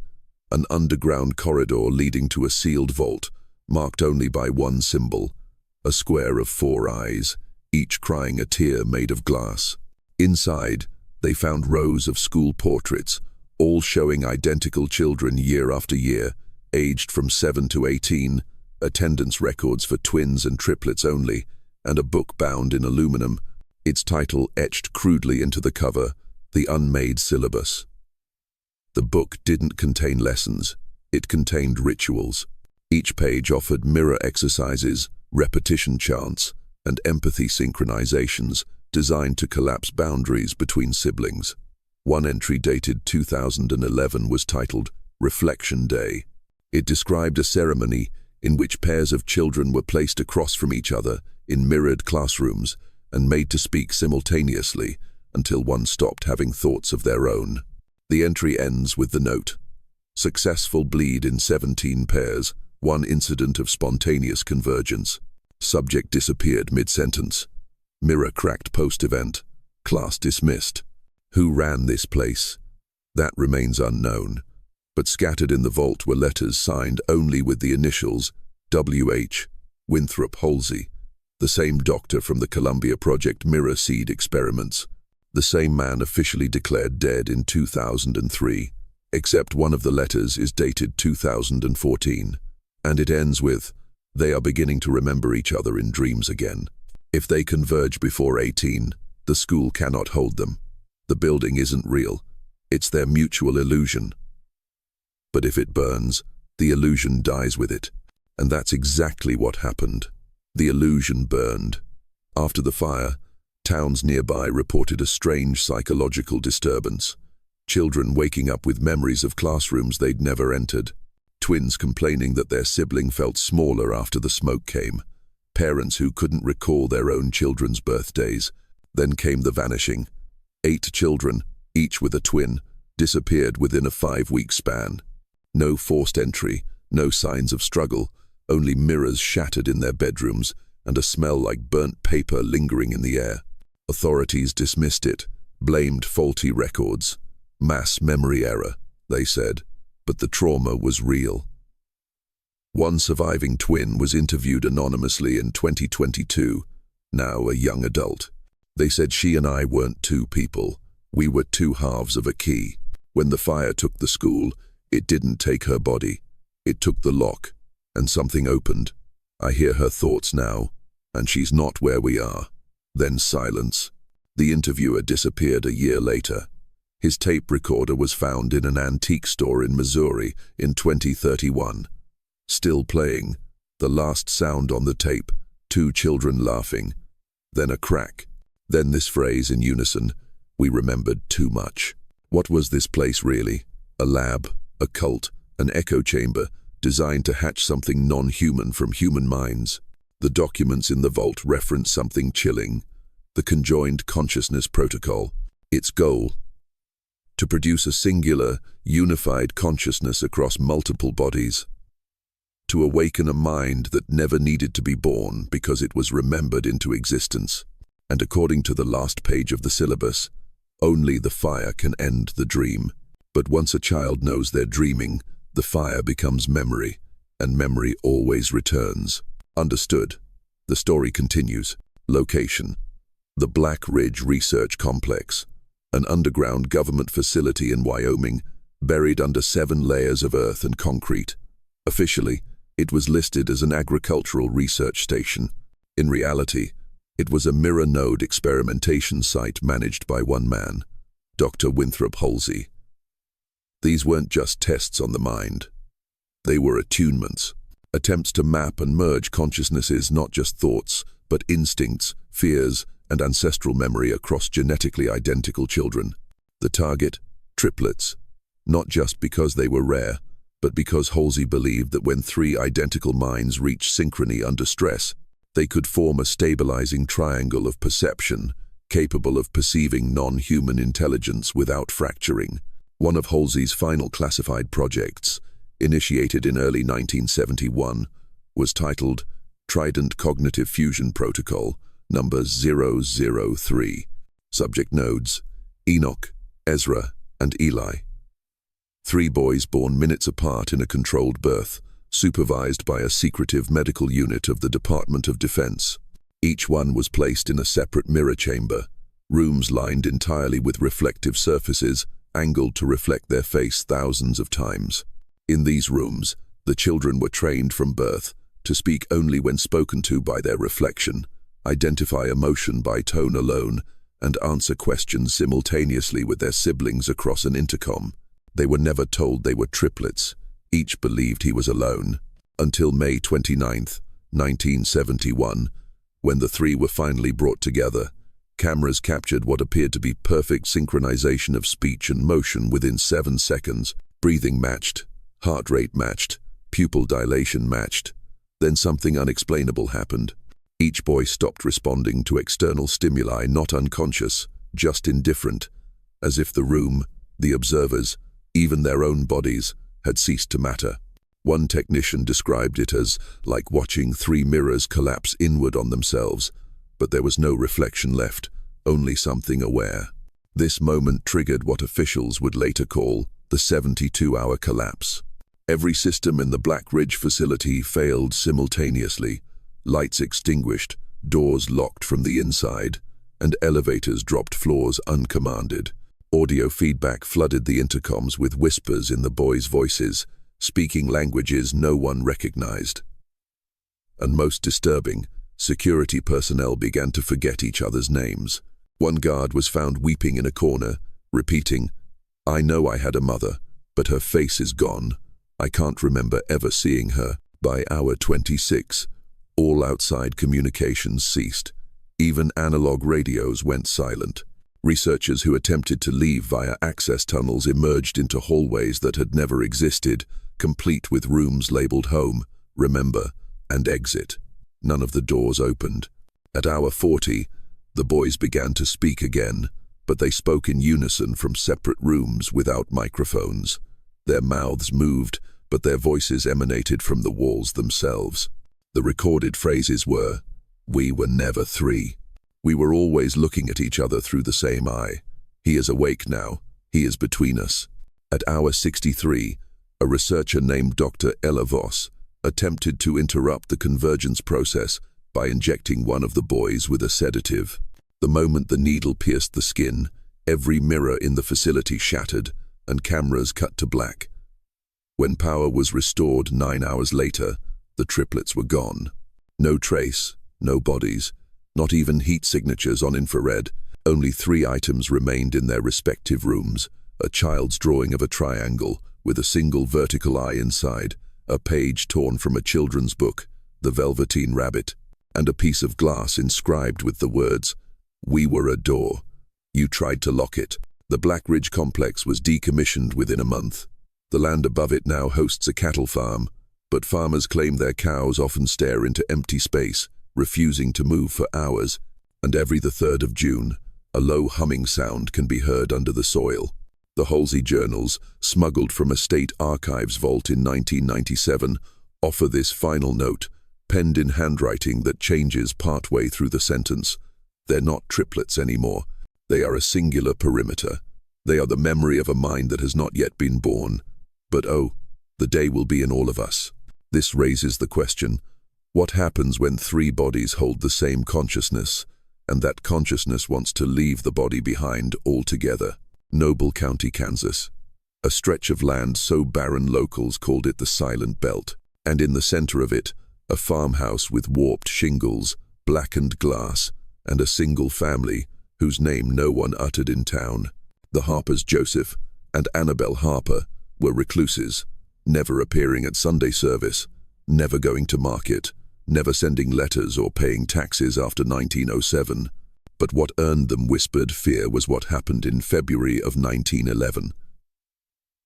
an underground corridor leading to a sealed vault, marked only by one symbol, a square of 4 eyes, each crying a tear made of glass. Inside, they found rows of school portraits, all showing identical children year after year, aged from 7 to 18, attendance records for twins and triplets only, and a book bound in aluminum, its title etched crudely into the cover, The Unmade Syllabus. The book didn't contain lessons, it contained rituals. Each page offered mirror exercises, repetition chants, and empathy synchronizations designed to collapse boundaries between siblings. One entry dated 2011 was titled Reflection Day. It described a ceremony in which pairs of children were placed across from each other in mirrored classrooms and made to speak simultaneously until one stopped having thoughts of their own. The entry ends with the note, "Successful bleed in 17 pairs, one incident of spontaneous convergence. Subject disappeared mid-sentence. Mirror cracked post-event. Class dismissed." Who ran this place? That remains unknown. but scattered in the vault were letters signed only with the initials W.H. Winthrop Halsey, the same doctor from the Columbia Project mirror seed experiments, the same man officially declared dead in 2003, except one of the letters is dated 2014, and it ends with, "They are beginning to remember each other in dreams again. If they converge before 18, the school cannot hold them. The building isn't real. It's their mutual illusion. But if it burns, the illusion dies with it." And that's exactly what happened. The illusion burned. After the fire, towns nearby reported a strange psychological disturbance. Children waking up with memories of classrooms they'd never entered. Twins complaining that their sibling felt smaller after the smoke came. Parents who couldn't recall their own children's birthdays. Then came the vanishing. 8 children, each with a twin, disappeared within a 5-week span. No forced entry, no signs of struggle, only mirrors shattered in their bedrooms and a smell like burnt paper lingering in the air. Authorities dismissed it, blamed faulty records. Mass memory error, they said, but the trauma was real. One surviving twin was interviewed anonymously in 2022, now a young adult. They said, "She and I weren't two people. We were two halves of a key. When the fire took the school, it didn't take her body. It took the lock, and something opened. I hear her thoughts now, and she's not where we are." Then silence. The interviewer disappeared a year later. His tape recorder was found in an antique store in Missouri in 2031. Still playing, the last sound on the tape, 2 children laughing. Then a crack. Then this phrase in unison, "We remembered too much." What was this place really? A lab, a cult, an echo chamber, designed to hatch something non-human from human minds. The documents in the vault reference something chilling, the conjoined consciousness protocol. Its goal: to produce a singular, unified consciousness across multiple bodies. To awaken a mind that never needed to be born because it was remembered into existence. And according to the last page of the syllabus, only the fire can end the dream. But once a child knows they're dreaming, the fire becomes memory, and memory always returns. Understood. The story continues. Location: the Black Ridge Research Complex, an underground government facility in Wyoming, buried under 7 layers of earth and concrete. Officially, it was listed as an agricultural research station. In reality, it was a mirror node experimentation site managed by one man, Dr. Winthrop Halsey. These weren't just tests on the mind. They were attunements, attempts to map and merge consciousnesses, not just thoughts, but instincts, fears, and ancestral memory across genetically identical children. The target? Triplets. Not just because they were rare, but because Halsey believed that when 3 identical minds reached synchrony under stress, they could form a stabilizing triangle of perception, capable of perceiving non-human intelligence without fracturing. One of Halsey's final classified projects, initiated in early 1971, was titled Trident Cognitive Fusion Protocol, number 003. Subject nodes: Enoch, Ezra, and Eli. 3 boys born minutes apart in a controlled birth, supervised by a secretive medical unit of the Department of Defense. Each one was placed in a separate mirror chamber, rooms lined entirely with reflective surfaces, angled to reflect their face thousands of times. In these rooms, the children were trained from birth to speak only when spoken to by their reflection, identify emotion by tone alone, and answer questions simultaneously with their siblings across an intercom. They were never told they were triplets. Each believed he was alone. Until May 29, 1971, when the 3 were finally brought together. Cameras captured what appeared to be perfect synchronization of speech and motion within 7 seconds. Breathing matched, heart rate matched, pupil dilation matched. Then something unexplainable happened. Each boy stopped responding to external stimuli, not unconscious, just indifferent, as if the room, the observers, even their own bodies, had ceased to matter. One technician described it as like watching 3 mirrors collapse inward on themselves, but there was no reflection left, only something aware. This moment triggered what officials would later call the 72-hour collapse. Every system in the Black Ridge facility failed simultaneously, lights extinguished, doors locked from the inside, and elevators dropped floors uncommanded. Audio feedback flooded the intercoms with whispers in the boys' voices, speaking languages no one recognized. And most disturbing, security personnel began to forget each other's names. One guard was found weeping in a corner, repeating, "I know I had a mother, but her face is gone. I can't remember ever seeing her." By hour 26, all outside communications ceased. Even analog radios went silent. Researchers who attempted to leave via access tunnels emerged into hallways that had never existed, complete with rooms labeled home, remember, and exit. None of the doors opened. At hour 40, the boys began to speak again, but they spoke in unison from separate rooms without microphones. Their mouths moved, but their voices emanated from the walls themselves. The recorded phrases were, "We were never three. We were always looking at each other through the same eye. He is awake now. He is between us." At hour 63, a researcher named Dr. Ella Voss attempted to interrupt the convergence process by injecting one of the boys with a sedative. The moment the needle pierced the skin, every mirror in the facility shattered and cameras cut to black. When power was restored 9 hours later, the triplets were gone. No trace, no bodies, not even heat signatures on infrared. Only 3 items remained in their respective rooms: a child's drawing of a triangle with a single vertical eye inside, a page torn from a children's book, The Velveteen Rabbit, and a piece of glass inscribed with the words, "We were a door. You tried to lock it." The Black Ridge complex was decommissioned within a month. The land above it now hosts a cattle farm, but farmers claim their cows often stare into empty space, refusing to move for hours, and every 3rd of June, a low humming sound can be heard under the soil. The Halsey journals, smuggled from a state archives vault in 1997, offer this final note, penned in handwriting that changes partway through the sentence. They're not triplets anymore. They are a singular perimeter. They are the memory of a mind that has not yet been born. But oh, the day will be in all of us. This raises the question, what happens when 3 bodies hold the same consciousness, and that consciousness wants to leave the body behind altogether? Noble County, Kansas. A stretch of land so barren locals called it the Silent Belt, and in the center of it, a farmhouse with warped shingles, blackened glass, and a single family whose name no one uttered in town. The Harpers, Joseph and Annabelle Harper, were recluses, never appearing at Sunday service, never going to market, never sending letters or paying taxes after 1907. But what earned them whispered fear was what happened in February of 1911.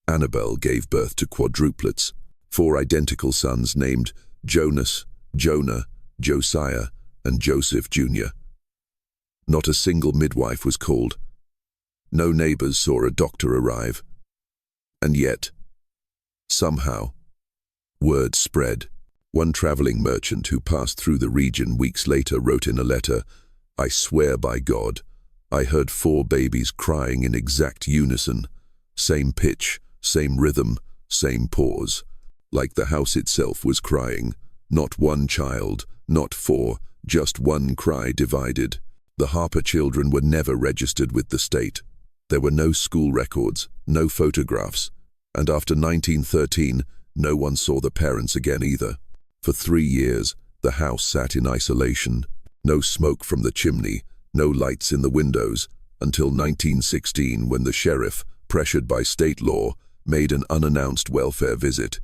Annabelle gave birth to quadruplets, 4 identical sons named Jonas, Jonah, Josiah, and Joseph Jr. Not a single midwife was called. No neighbors saw a doctor arrive. And yet, somehow, word spread. One traveling merchant who passed through the region weeks later wrote in a letter, "I swear by God, I heard 4 babies crying in exact unison, same pitch, same rhythm, same pause, like the house itself was crying. Not one child, not 4, just one cry divided." The Harper children were never registered with the state. There were no school records, no photographs, and after 1913, no one saw the parents again either. For 3 years, the house sat in isolation. No smoke from the chimney, no lights in the windows, until 1916 when the sheriff, pressured by state law, made an unannounced welfare visit.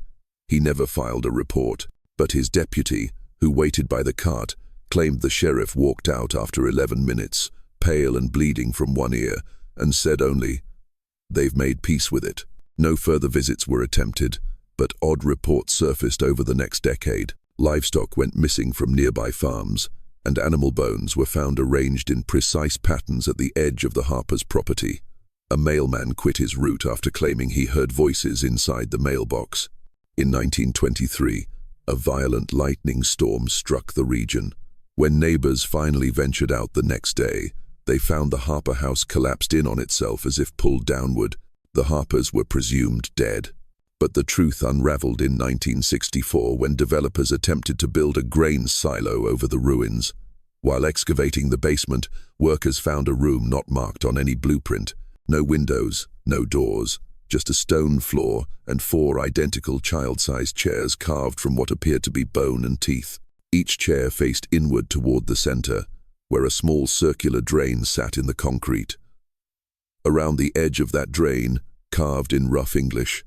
He never filed a report, but his deputy, who waited by the cart, claimed the sheriff walked out after 11 minutes, pale and bleeding from one ear, and said only, "They've made peace with it." No further visits were attempted, but odd reports surfaced over the next decade. Livestock went missing from nearby farms, and animal bones were found arranged in precise patterns at the edge of the Harper's property. A mailman quit his route after claiming he heard voices inside the mailbox. In 1923, a violent lightning storm struck the region. When neighbors finally ventured out the next day, They found the Harper house collapsed in on itself as if pulled downward. The Harpers were presumed dead. But the truth unraveled in 1964 when developers attempted to build a grain silo over the ruins. While excavating the basement, workers found a room not marked on any blueprint. No windows, no doors, just a stone floor and 4 identical child-sized chairs carved from what appeared to be bone and teeth. Each chair faced inward toward the center, where a small circular drain sat in the concrete. Around the edge of that drain, carved in rough English,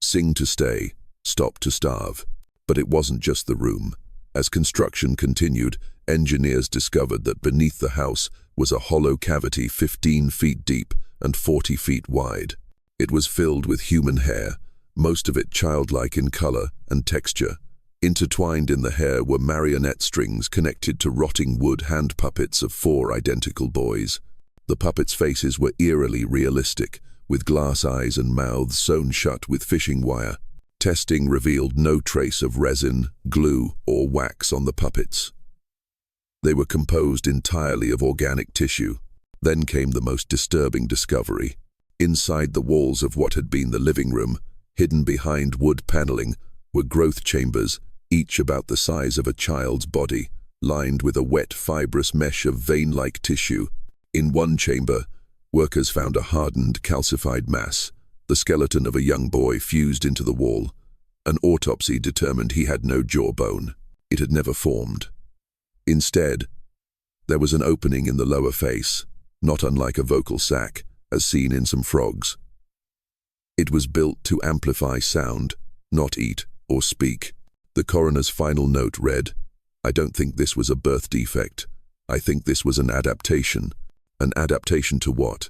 "Sing to stay, stop to starve." But it wasn't just the room. As construction continued, engineers discovered that beneath the house was a hollow cavity 15 feet deep and 40 feet wide. It was filled with human hair, most of it childlike in color and texture. Intertwined in the hair were marionette strings connected to rotting wood hand puppets of 4 identical boys. The puppets' faces were eerily realistic, with glass eyes and mouths sewn shut with fishing wire. Testing revealed no trace of resin, glue, or wax on the puppets. They were composed entirely of organic tissue. Then came the most disturbing discovery. Inside the walls of what had been the living room, hidden behind wood paneling, were growth chambers, each about the size of a child's body, lined with a wet, fibrous mesh of vein-like tissue. In one chamber, workers found a hardened, calcified mass, the skeleton of a young boy fused into the wall. An autopsy determined he had no jawbone. It had never formed. Instead, there was an opening in the lower face, not unlike a vocal sac, as seen in some frogs. It was built to amplify sound, not eat or speak. The coroner's final note read, "I don't think this was a birth defect. I think this was an adaptation." An adaptation to what?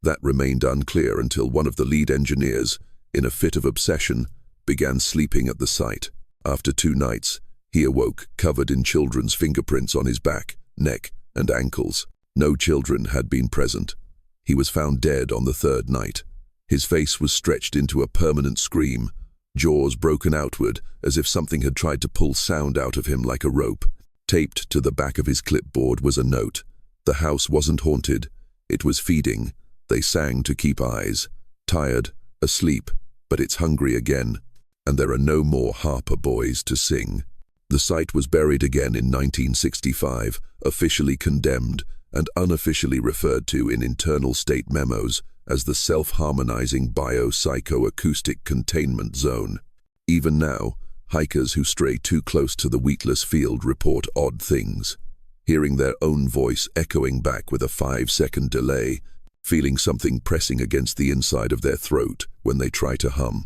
That remained unclear until one of the lead engineers, in a fit of obsession, began sleeping at the site. After 2 nights, he awoke covered in children's fingerprints on his back, neck, and ankles. No children had been present. He was found dead on the 3rd night. His face was stretched into a permanent scream, jaws broken outward as if something had tried to pull sound out of him like a rope. Taped to the back of his clipboard was a note. The house wasn't haunted. It was feeding. They sang to keep eyes. Tired, asleep, but it's hungry again. And there are no more Harper boys to sing. The site was buried again in 1965, officially condemned and unofficially referred to in internal state memos as the self-harmonizing biopsychoacoustic containment zone. Even now, hikers who stray too close to the wheatless field report odd things, hearing their own voice echoing back with a 5-second delay, feeling something pressing against the inside of their throat when they try to hum.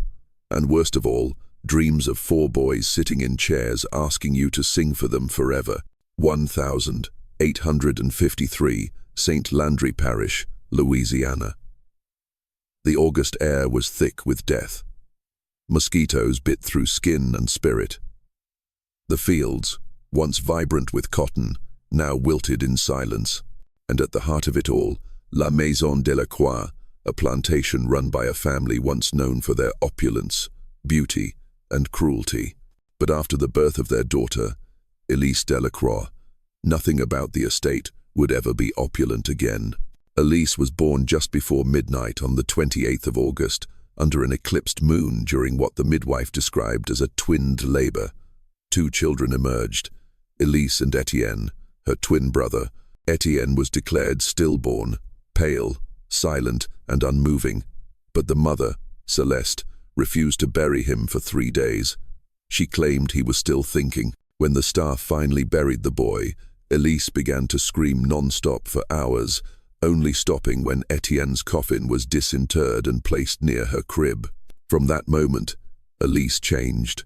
And worst of all, dreams of 4 boys sitting in chairs asking you to sing for them forever. 1853, St. Landry Parish, Louisiana. The August air was thick with death. Mosquitoes bit through skin and spirit. The fields, once vibrant with cotton, now wilted in silence. And at the heart of it all, La Maison Delacroix, a plantation run by a family once known for their opulence, beauty, and cruelty. But after the birth of their daughter, Elise Delacroix, nothing about the estate would ever be opulent again. Elise was born just before midnight on the 28th of August, under an eclipsed moon during what the midwife described as a twinned labor. 2 children emerged, Elise and Etienne, her twin brother. Etienne was declared stillborn, pale, silent, and unmoving, but the mother, Celeste, refused to bury him for 3 days. She claimed he was still thinking. When the staff finally buried the boy, Elise began to scream non-stop for hours, only stopping when Etienne's coffin was disinterred and placed near her crib. From that moment, Elise changed.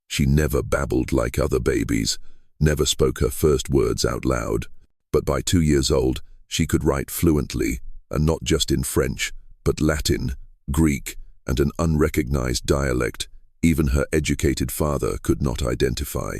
She never babbled like other babies, never spoke her first words out loud. But by 2 years old, she could write fluently, and not just in French, but Latin, Greek, and an unrecognized dialect even her educated father could not identify.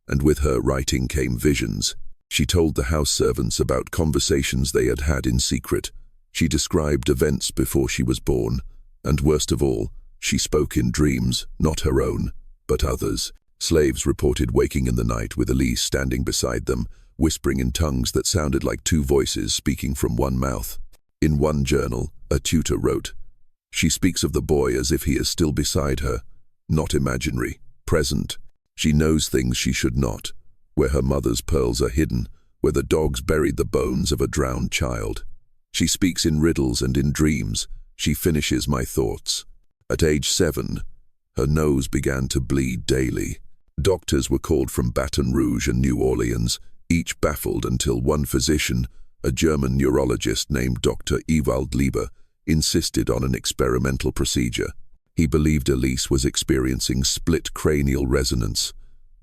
And with her writing came visions. She told the house servants about conversations they had had in secret. She described events before she was born, and worst of all, she spoke in dreams, not her own, but others. Slaves reported waking in the night with Elise standing beside them, whispering in tongues that sounded like two voices speaking from one mouth. In one journal, a tutor wrote, "She speaks of the boy as if he is still beside her, not imaginary, present. She knows things she should not, where her mother's pearls are hidden, where the dogs buried the bones of a drowned child. She speaks in riddles and in dreams. She finishes my thoughts." At age 7, her nose began to bleed daily. Doctors were called from Baton Rouge and New Orleans, each baffled until one physician, a German neurologist named Dr. Ewald Lieber, insisted on an experimental procedure. He believed Elise was experiencing split cranial resonance,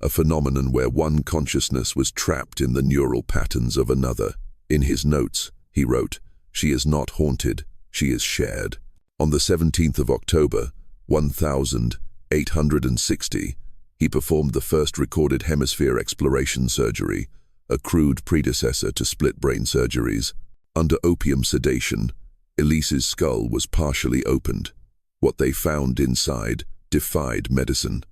a phenomenon where one consciousness was trapped in the neural patterns of another. In his notes, he wrote, "She is not haunted, she is shared." On the 17th of October, 1860, he performed the first recorded hemisphere exploration surgery, a crude predecessor to split brain surgeries. Under opium sedation, Elise's skull was partially opened. What they found inside defied medicine.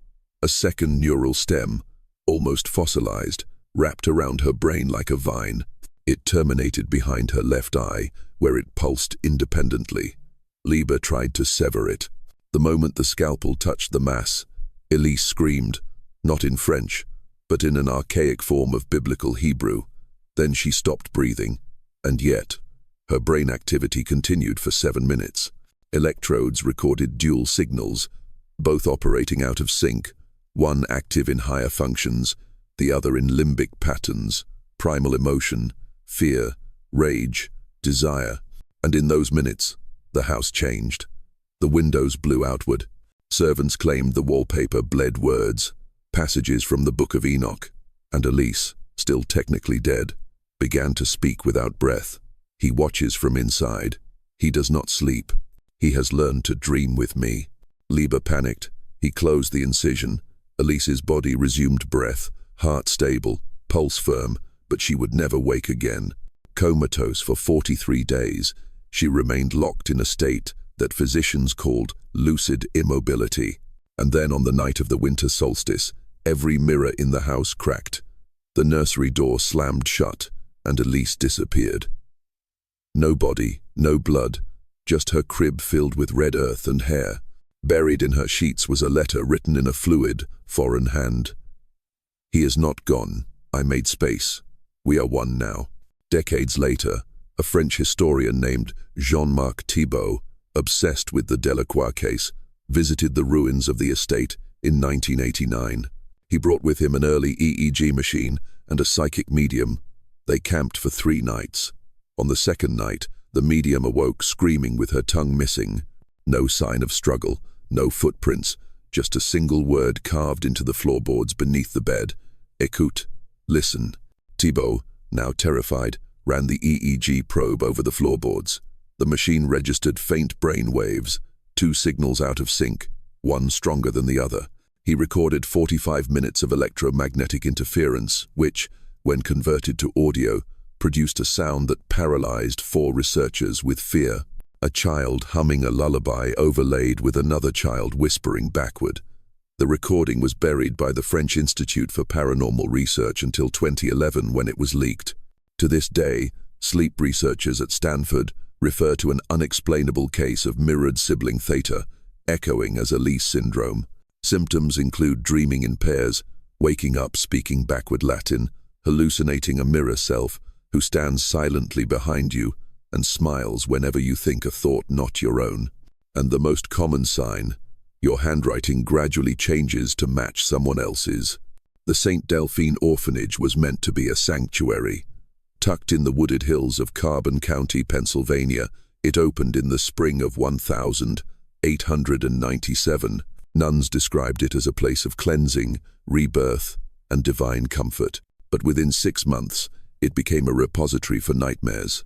A second neural stem, almost fossilized, wrapped around her brain like a vine. It terminated behind her left eye, where it pulsed independently. Lieber tried to sever it. The moment the scalpel touched the mass, Elise screamed, not in French, but in an archaic form of biblical Hebrew. Then she stopped breathing, and yet, her brain activity continued for 7 minutes. Electrodes recorded dual signals, both operating out of sync, one active in higher functions, the other in limbic patterns, primal emotion, fear, rage, desire. And in those minutes, the house changed. The windows blew outward. Servants claimed the wallpaper bled words, passages from the Book of Enoch, and Elise, still technically dead, began to speak without breath. "He watches from inside. He does not sleep. He has learned to dream with me." Lieber panicked. He closed the incision. Elise's body resumed breath, heart stable, pulse firm, but she would never wake again. Comatose for 43 days, she remained locked in a state that physicians called lucid immobility. And then on the night of the winter solstice, every mirror in the house cracked. The nursery door slammed shut, and Elise disappeared. No body, no blood, just her crib filled with red earth and hair. Buried in her sheets was a letter written in a fluid, foreign hand. "He is not gone. I made space. We are one now." Decades later, a French historian named Jean-Marc Thibault, obsessed with the Delacroix case, visited the ruins of the estate in 1989. He brought with him an early EEG machine and a psychic medium. They camped for 3 nights. On the second night, the medium awoke screaming with her tongue missing. No sign of struggle, no footprints, just a single word carved into the floorboards beneath the bed. "Écoute, listen." Thibault, now terrified, ran the EEG probe over the floorboards. The machine registered faint brain waves, 2 signals out of sync, one stronger than the other. He recorded 45 minutes of electromagnetic interference, which, when converted to audio, produced a sound that paralyzed 4 researchers with fear. A child humming a lullaby overlaid with another child whispering backward. The recording was buried by the French Institute for Paranormal Research until 2011 when it was leaked. To this day, sleep researchers at Stanford refer to an unexplainable case of mirrored sibling theta, echoing as Elise syndrome. Symptoms include dreaming in pairs, waking up speaking backward Latin, hallucinating a mirror self who stands silently behind you and smiles whenever you think a thought not your own. And the most common sign, your handwriting gradually changes to match someone else's. The St. Delphine Orphanage was meant to be a sanctuary. Tucked in the wooded hills of Carbon County, Pennsylvania, it opened in the spring of 1897. Nuns described it as a place of cleansing, rebirth, and divine comfort. But within 6 months, it became a repository for nightmares.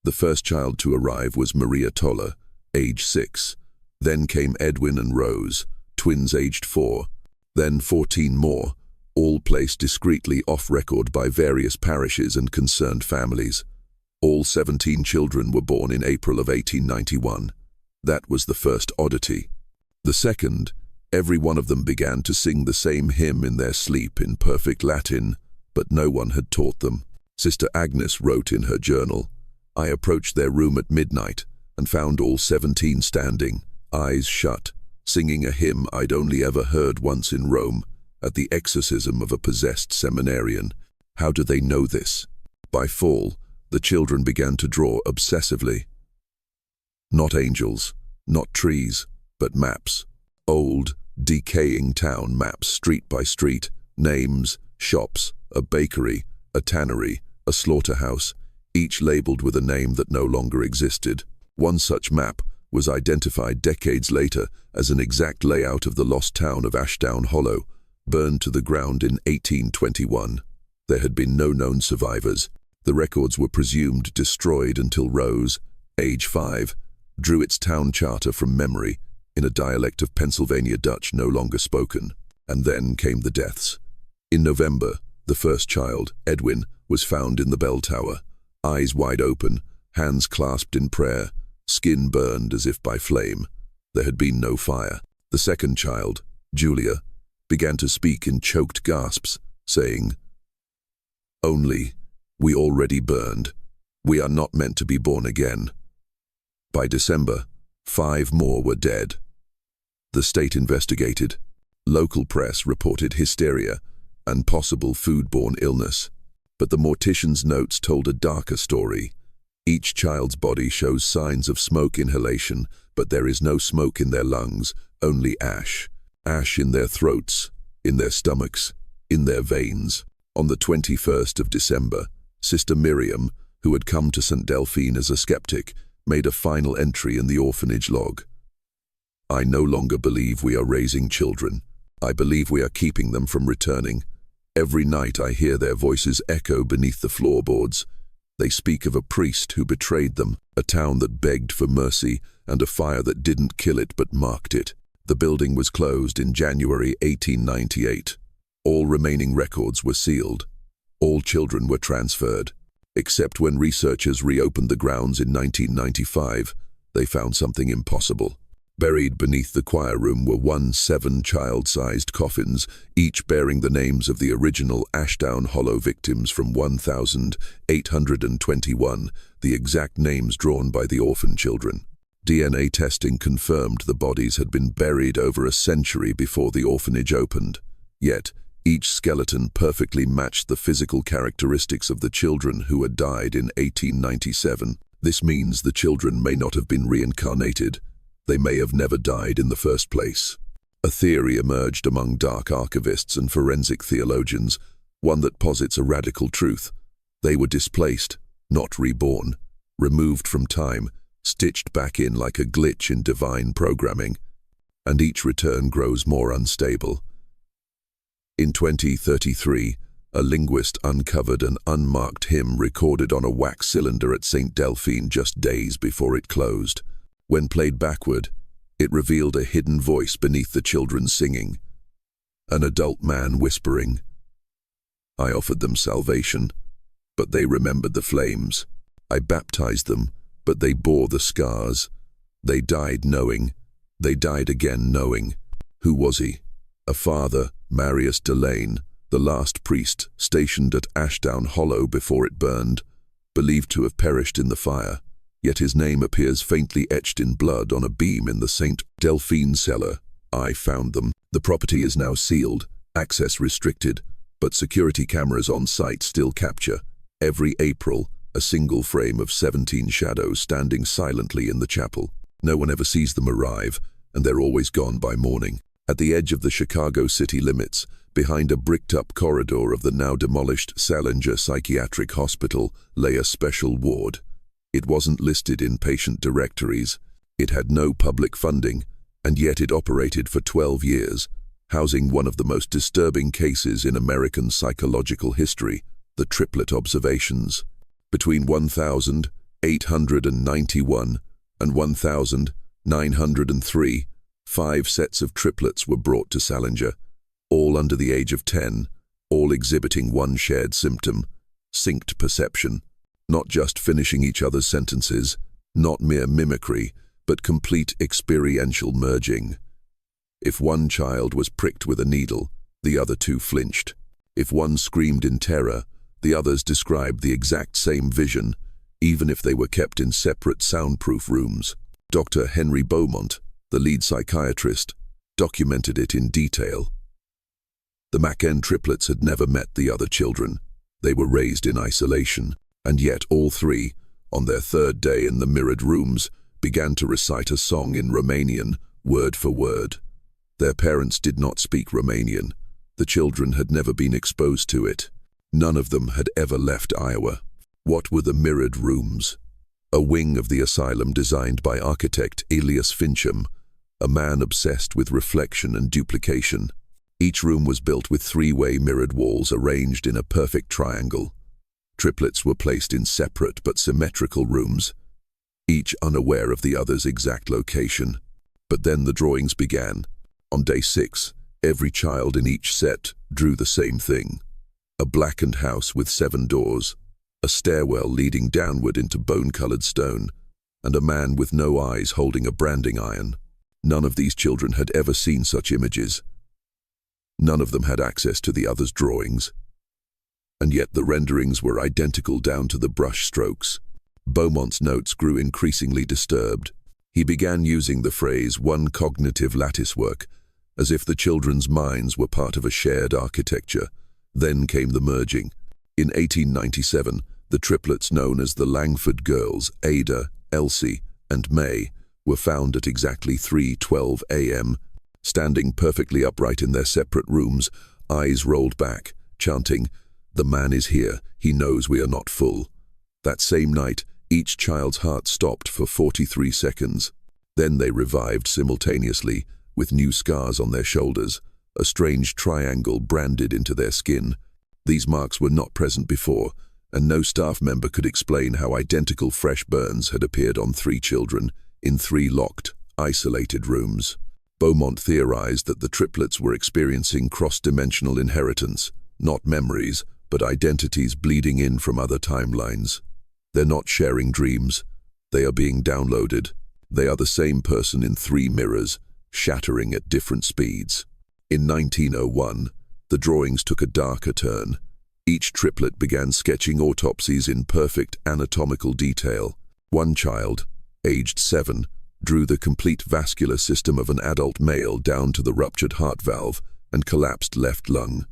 The first child to arrive was Maria Toller, age 6. Then came Edwin and Rose, twins aged 4. Then 14 more, all placed discreetly off-record by various parishes and concerned families. All 17 children were born in April of 1891. That was the first oddity. The second, every one of them began to sing the same hymn in their sleep in perfect Latin, but no one had taught them. Sister Agnes wrote in her journal, "I approached their room at midnight and found all 17 standing, eyes shut, singing a hymn I'd only ever heard once in Rome, at the exorcism of a possessed seminarian. How do they know this?" By fall, the children began to draw obsessively. Not angels, not trees, but maps. Old, decaying town maps, street by street, names, shops, a bakery, a tannery, a slaughterhouse, each labeled with a name that no longer existed. One such map was identified decades later as an exact layout of the lost town of Ashdown Hollow, burned to the ground in 1821. There had been no known survivors. The records were presumed destroyed until Rose, age 5, drew its town charter from memory in a dialect of Pennsylvania Dutch no longer spoken. And then came the deaths. In November, the first child, Edwin, was found in the bell tower, eyes wide open, hands clasped in prayer, skin burned as if by flame. There had been no fire. The second child, Julia, began to speak in choked gasps, saying, "Only, we already burned. We are not meant to be born again." By December, 5 more were dead. The state investigated. Local press reported hysteria and possible foodborne illness. But the mortician's notes told a darker story. Each child's body shows signs of smoke inhalation, but there is no smoke in their lungs, only ash. Ash in their throats, in their stomachs, in their veins. On the 21st of December, Sister Miriam, who had come to St. Delphine as a skeptic, made a final entry in the orphanage log. "I no longer believe we are raising children. I believe we are keeping them from returning. Every night I hear their voices echo beneath the floorboards. They speak of a priest who betrayed them, a town that begged for mercy, and a fire that didn't kill it but marked it." The building was closed in January 1898. All remaining records were sealed. All children were transferred. Except when researchers reopened the grounds in 1995, they found something impossible. Buried beneath the choir room were 7 child-sized coffins, each bearing the names of the original Ashdown Hollow victims from 1821, the exact names drawn by the orphan children. DNA testing confirmed the bodies had been buried over a century before the orphanage opened. Yet, each skeleton perfectly matched the physical characteristics of the children who had died in 1897. This means the children may not have been reincarnated. They may have never died in the first place. A theory emerged among dark archivists and forensic theologians, one that posits a radical truth. They were displaced, not reborn, removed from time, stitched back in like a glitch in divine programming, and each return grows more unstable. In 2033, a linguist uncovered an unmarked hymn recorded on a wax cylinder at St. Delphine just days before it closed. When played backward, it revealed a hidden voice beneath the children singing. An adult man whispering. "I offered them salvation, but they remembered the flames. I baptized them, but they bore the scars. They died knowing. They died again knowing." Who was he? A father, Marius Delane, the last priest stationed at Ashdown Hollow before it burned, believed to have perished in the fire. Yet his name appears faintly etched in blood on a beam in the St. Delphine cellar. I found them. The property is now sealed, access restricted, but security cameras on site still capture, every April, a single frame of 17 shadows standing silently in the chapel. No one ever sees them arrive, and they're always gone by morning. At the edge of the Chicago city limits, behind a bricked-up corridor of the now-demolished Salinger Psychiatric Hospital, lay a special ward. It wasn't listed in patient directories. It had no public funding, and yet it operated for 12 years, housing one of the most disturbing cases in American psychological history, the triplet observations. Between 1891 and 1903, 5 sets of triplets were brought to Salinger, all under the age of 10, all exhibiting one shared symptom, synced perception. Not just finishing each other's sentences, not mere mimicry, but complete experiential merging. If one child was pricked with a needle, the other 2 flinched. If one screamed in terror, The others described the exact same vision, even if they were kept in separate soundproof rooms. Dr. Henry Beaumont, the lead psychiatrist, documented it in detail. The Macken triplets had never met the other children. They were raised in isolation, and yet all three, on their third day in the mirrored rooms, began to recite a song in Romanian, word for word. Their parents did not speak Romanian. The children had never been exposed to it. None of them had ever left Iowa. What were the mirrored rooms? A wing of the asylum designed by architect Elias Fincham, a man obsessed with reflection and duplication. Each room was built with three-way mirrored walls arranged in a perfect triangle. Triplets were placed in separate but symmetrical rooms, each unaware of the other's exact location. But then the drawings began. On day 6, every child in each set drew the same thing. A blackened house with 7 doors, a stairwell leading downward into bone-colored stone, and a man with no eyes holding a branding iron. None of these children had ever seen such images. None of them had access to the other's drawings. And yet the renderings were identical down to the brush strokes. Beaumont's notes grew increasingly disturbed. He began using the phrase "one cognitive latticework," as if the children's minds were part of a shared architecture. Then came the merging. In 1897, the triplets known as the Langford girls, Ada, Elsie, and May, were found at exactly 3:12 a.m., standing perfectly upright in their separate rooms, eyes rolled back, chanting, "The man is here, he knows we are not full." That same night, each child's heart stopped for 43 seconds. Then they revived simultaneously, with new scars on their shoulders, a strange triangle branded into their skin. These marks were not present before, and no staff member could explain how identical fresh burns had appeared on 3 children, in 3 locked, isolated rooms. Beaumont theorized that the triplets were experiencing cross-dimensional inheritance, not memories, but identities bleeding in from other timelines. They're not sharing dreams. They are being downloaded. They are the same person in 3 mirrors, shattering at different speeds. In 1901, the drawings took a darker turn. Each triplet began sketching autopsies in perfect anatomical detail. One child, aged 7, drew the complete vascular system of an adult male down to the ruptured heart valve and collapsed left lung.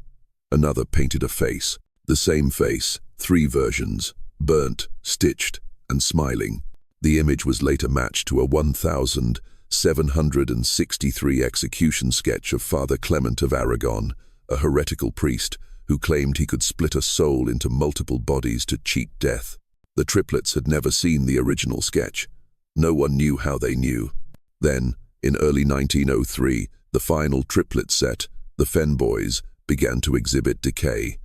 Another painted a face, the same face, 3 versions, burnt, stitched, and smiling. The image was later matched to a 1,763 execution sketch of Father Clement of Aragon, a heretical priest who claimed he could split a soul into multiple bodies to cheat death. The triplets had never seen the original sketch. No one knew how they knew. Then, in early 1903, the final triplet set, the Fenn Boys, began to exhibit decay.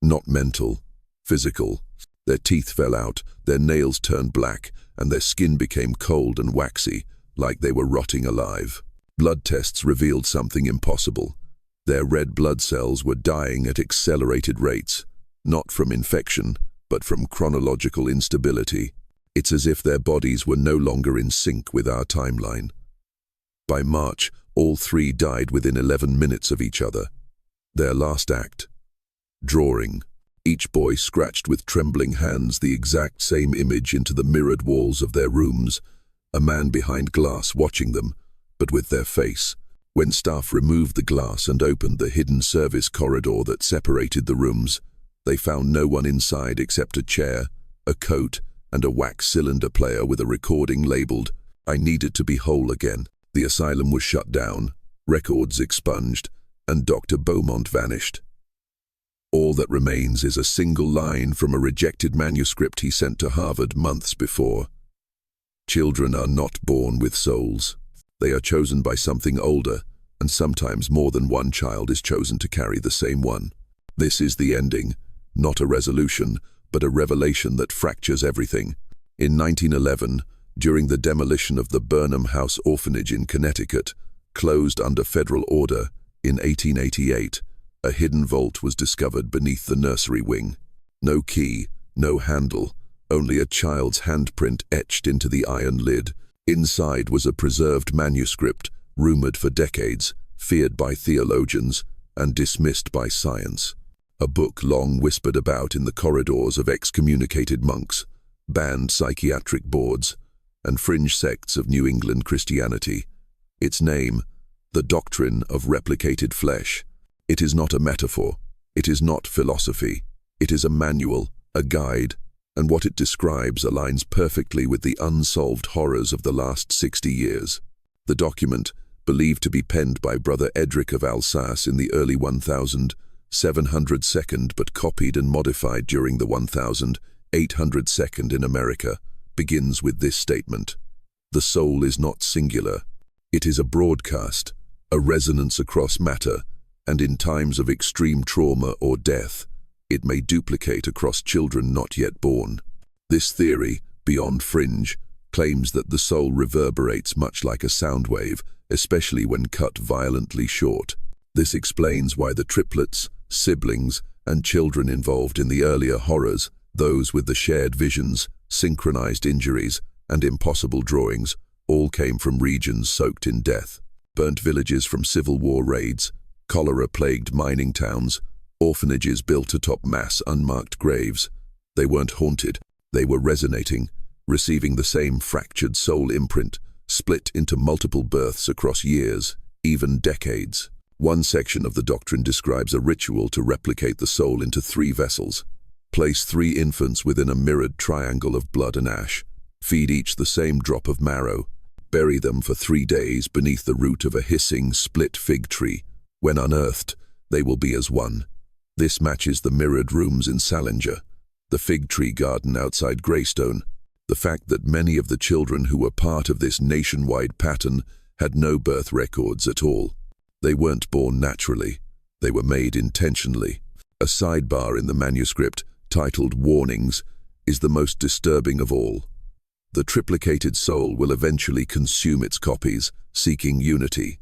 Not mental, physical. Their teeth fell out, their nails turned black, and their skin became cold and waxy, like they were rotting alive. Blood tests revealed something impossible. Their red blood cells were dying at accelerated rates, not from infection, but from chronological instability. It's as if their bodies were no longer in sync with our timeline. By March, all 3 died within 11 minutes of each other. Their last act. Drawing. Each boy scratched with trembling hands the exact same image into the mirrored walls of their rooms, a man behind glass watching them, but with their face. When staff removed the glass and opened the hidden service corridor that separated the rooms, they found no one inside except a chair, a coat, and a wax cylinder player with a recording labeled, "I needed to be whole again." The asylum was shut down, records expunged, and Dr. Beaumont vanished. All that remains is a single line from a rejected manuscript he sent to Harvard months before. Children are not born with souls. They are chosen by something older, and sometimes more than one child is chosen to carry the same one. This is the ending, not a resolution, but a revelation that fractures everything. In 1911, during the demolition of the Burnham House Orphanage in Connecticut, closed under federal order, in 1888, a hidden vault was discovered beneath the nursery wing. No key, no handle, only a child's handprint etched into the iron lid. Inside was a preserved manuscript, rumored for decades, feared by theologians, and dismissed by science. a book long whispered about in the corridors of excommunicated monks, banned psychiatric boards, and fringe sects of New England Christianity. Its name, The Doctrine of Replicated Flesh. It is not a metaphor. It is not philosophy. It is a manual, a guide, and what it describes aligns perfectly with the unsolved horrors of the last 60 years. The document, believed to be penned by Brother Edric of Alsace in the early 1700s but copied and modified during the 1800s in America, begins with this statement: "The soul is not singular. It is a broadcast, a resonance across matter, and in times of extreme trauma or death, it may duplicate across children not yet born." This theory, beyond fringe, claims that the soul reverberates much like a sound wave, especially when cut violently short. This explains why the triplets, siblings, and children involved in the earlier horrors, those with the shared visions, synchronized injuries, and impossible drawings, all came from regions soaked in death. Burnt villages from Civil War raids, cholera-plagued mining towns, orphanages built atop mass unmarked graves. They weren't haunted, they were resonating, receiving the same fractured soul imprint, split into multiple births across years, even decades. One section of the doctrine describes a ritual to replicate the soul into 3 vessels. Place 3 infants within a mirrored triangle of blood and ash. Feed each the same drop of marrow. Bury them for 3 days beneath the root of a hissing, split fig tree. When unearthed, they will be as one. This matches the mirrored rooms in Salinger, the fig tree garden outside Greystone. The fact that many of the children who were part of this nationwide pattern had no birth records at all. They weren't born naturally. They were made intentionally. A sidebar in the manuscript, titled Warnings, is the most disturbing of all. The triplicated soul will eventually consume its copies, seeking unity.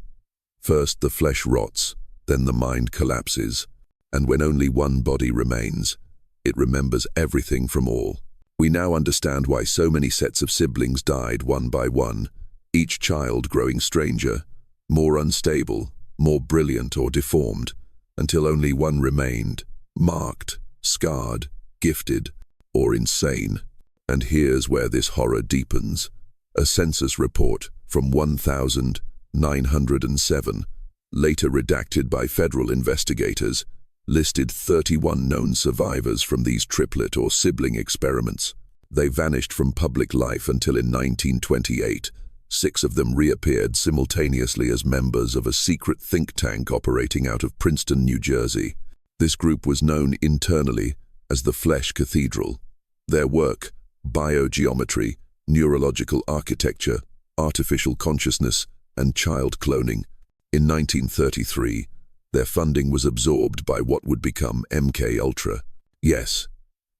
First the flesh rots, then the mind collapses, and when only one body remains, it remembers everything from all. We now understand why so many sets of siblings died one by one, each child growing stranger, more unstable, more brilliant or deformed, until only one remained, marked, scarred, gifted, or insane. And here's where this horror deepens. A census report from 1907, later redacted by federal investigators, listed 31 known survivors from these triplet or sibling experiments. They vanished from public life until in 1928. 6 of them reappeared simultaneously as members of a secret think tank operating out of Princeton, New Jersey. This group was known internally as the Flesh Cathedral. Their work, biogeometry, neurological architecture, artificial consciousness, and child cloning. In 1933, their funding was absorbed by what would become MK Ultra. Yes,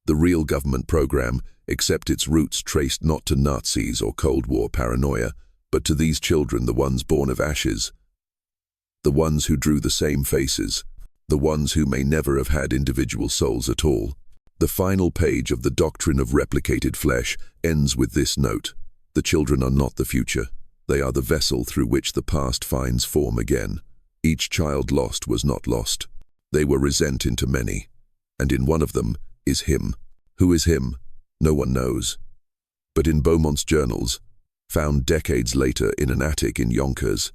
the real government program, except its roots traced not to Nazis or Cold War paranoia, but to these children, the ones born of ashes, the ones who drew the same faces, the ones who may never have had individual souls at all. The final page of the Doctrine of Replicated Flesh ends with this note: the children are not the future. They are the vessel through which the past finds form again. Each child lost was not lost. They were resent into many, and in one of them is him. Who is him? No one knows. But in Beaumont's journals, found decades later in an attic in Yonkers,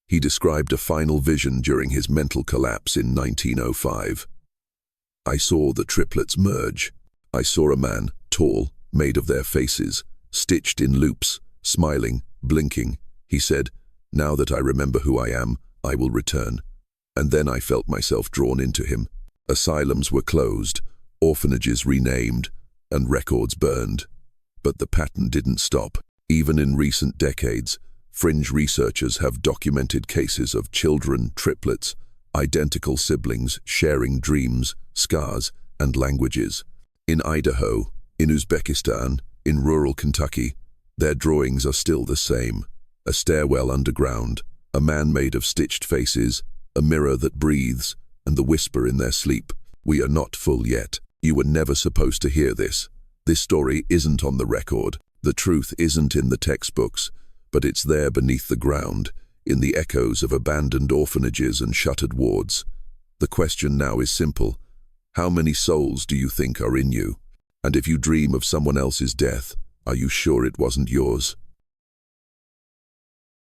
he described a final vision during his mental collapse in 1905. "I saw the triplets merge. I saw a man, tall, made of their faces, stitched in loops, smiling, blinking. He said, 'Now that I remember who I am, I will return.' And then I felt myself drawn into him. Asylums were closed, orphanages renamed, and records burned. But the pattern didn't stop. Even in recent decades, fringe researchers have documented cases of children, triplets, identical siblings sharing dreams, scars, and languages. In Idaho, in Uzbekistan, in rural Kentucky, their drawings are still the same. A stairwell underground, a man made of stitched faces, a mirror that breathes, and the whisper in their sleep, 'We are not full yet. You were never supposed to hear this. This story isn't on the record. The truth isn't in the textbooks, but it's there beneath the ground, in the echoes of abandoned orphanages and shuttered wards.' The question now is simple. How many souls do you think are in you? And if you dream of someone else's death, are you sure it wasn't yours?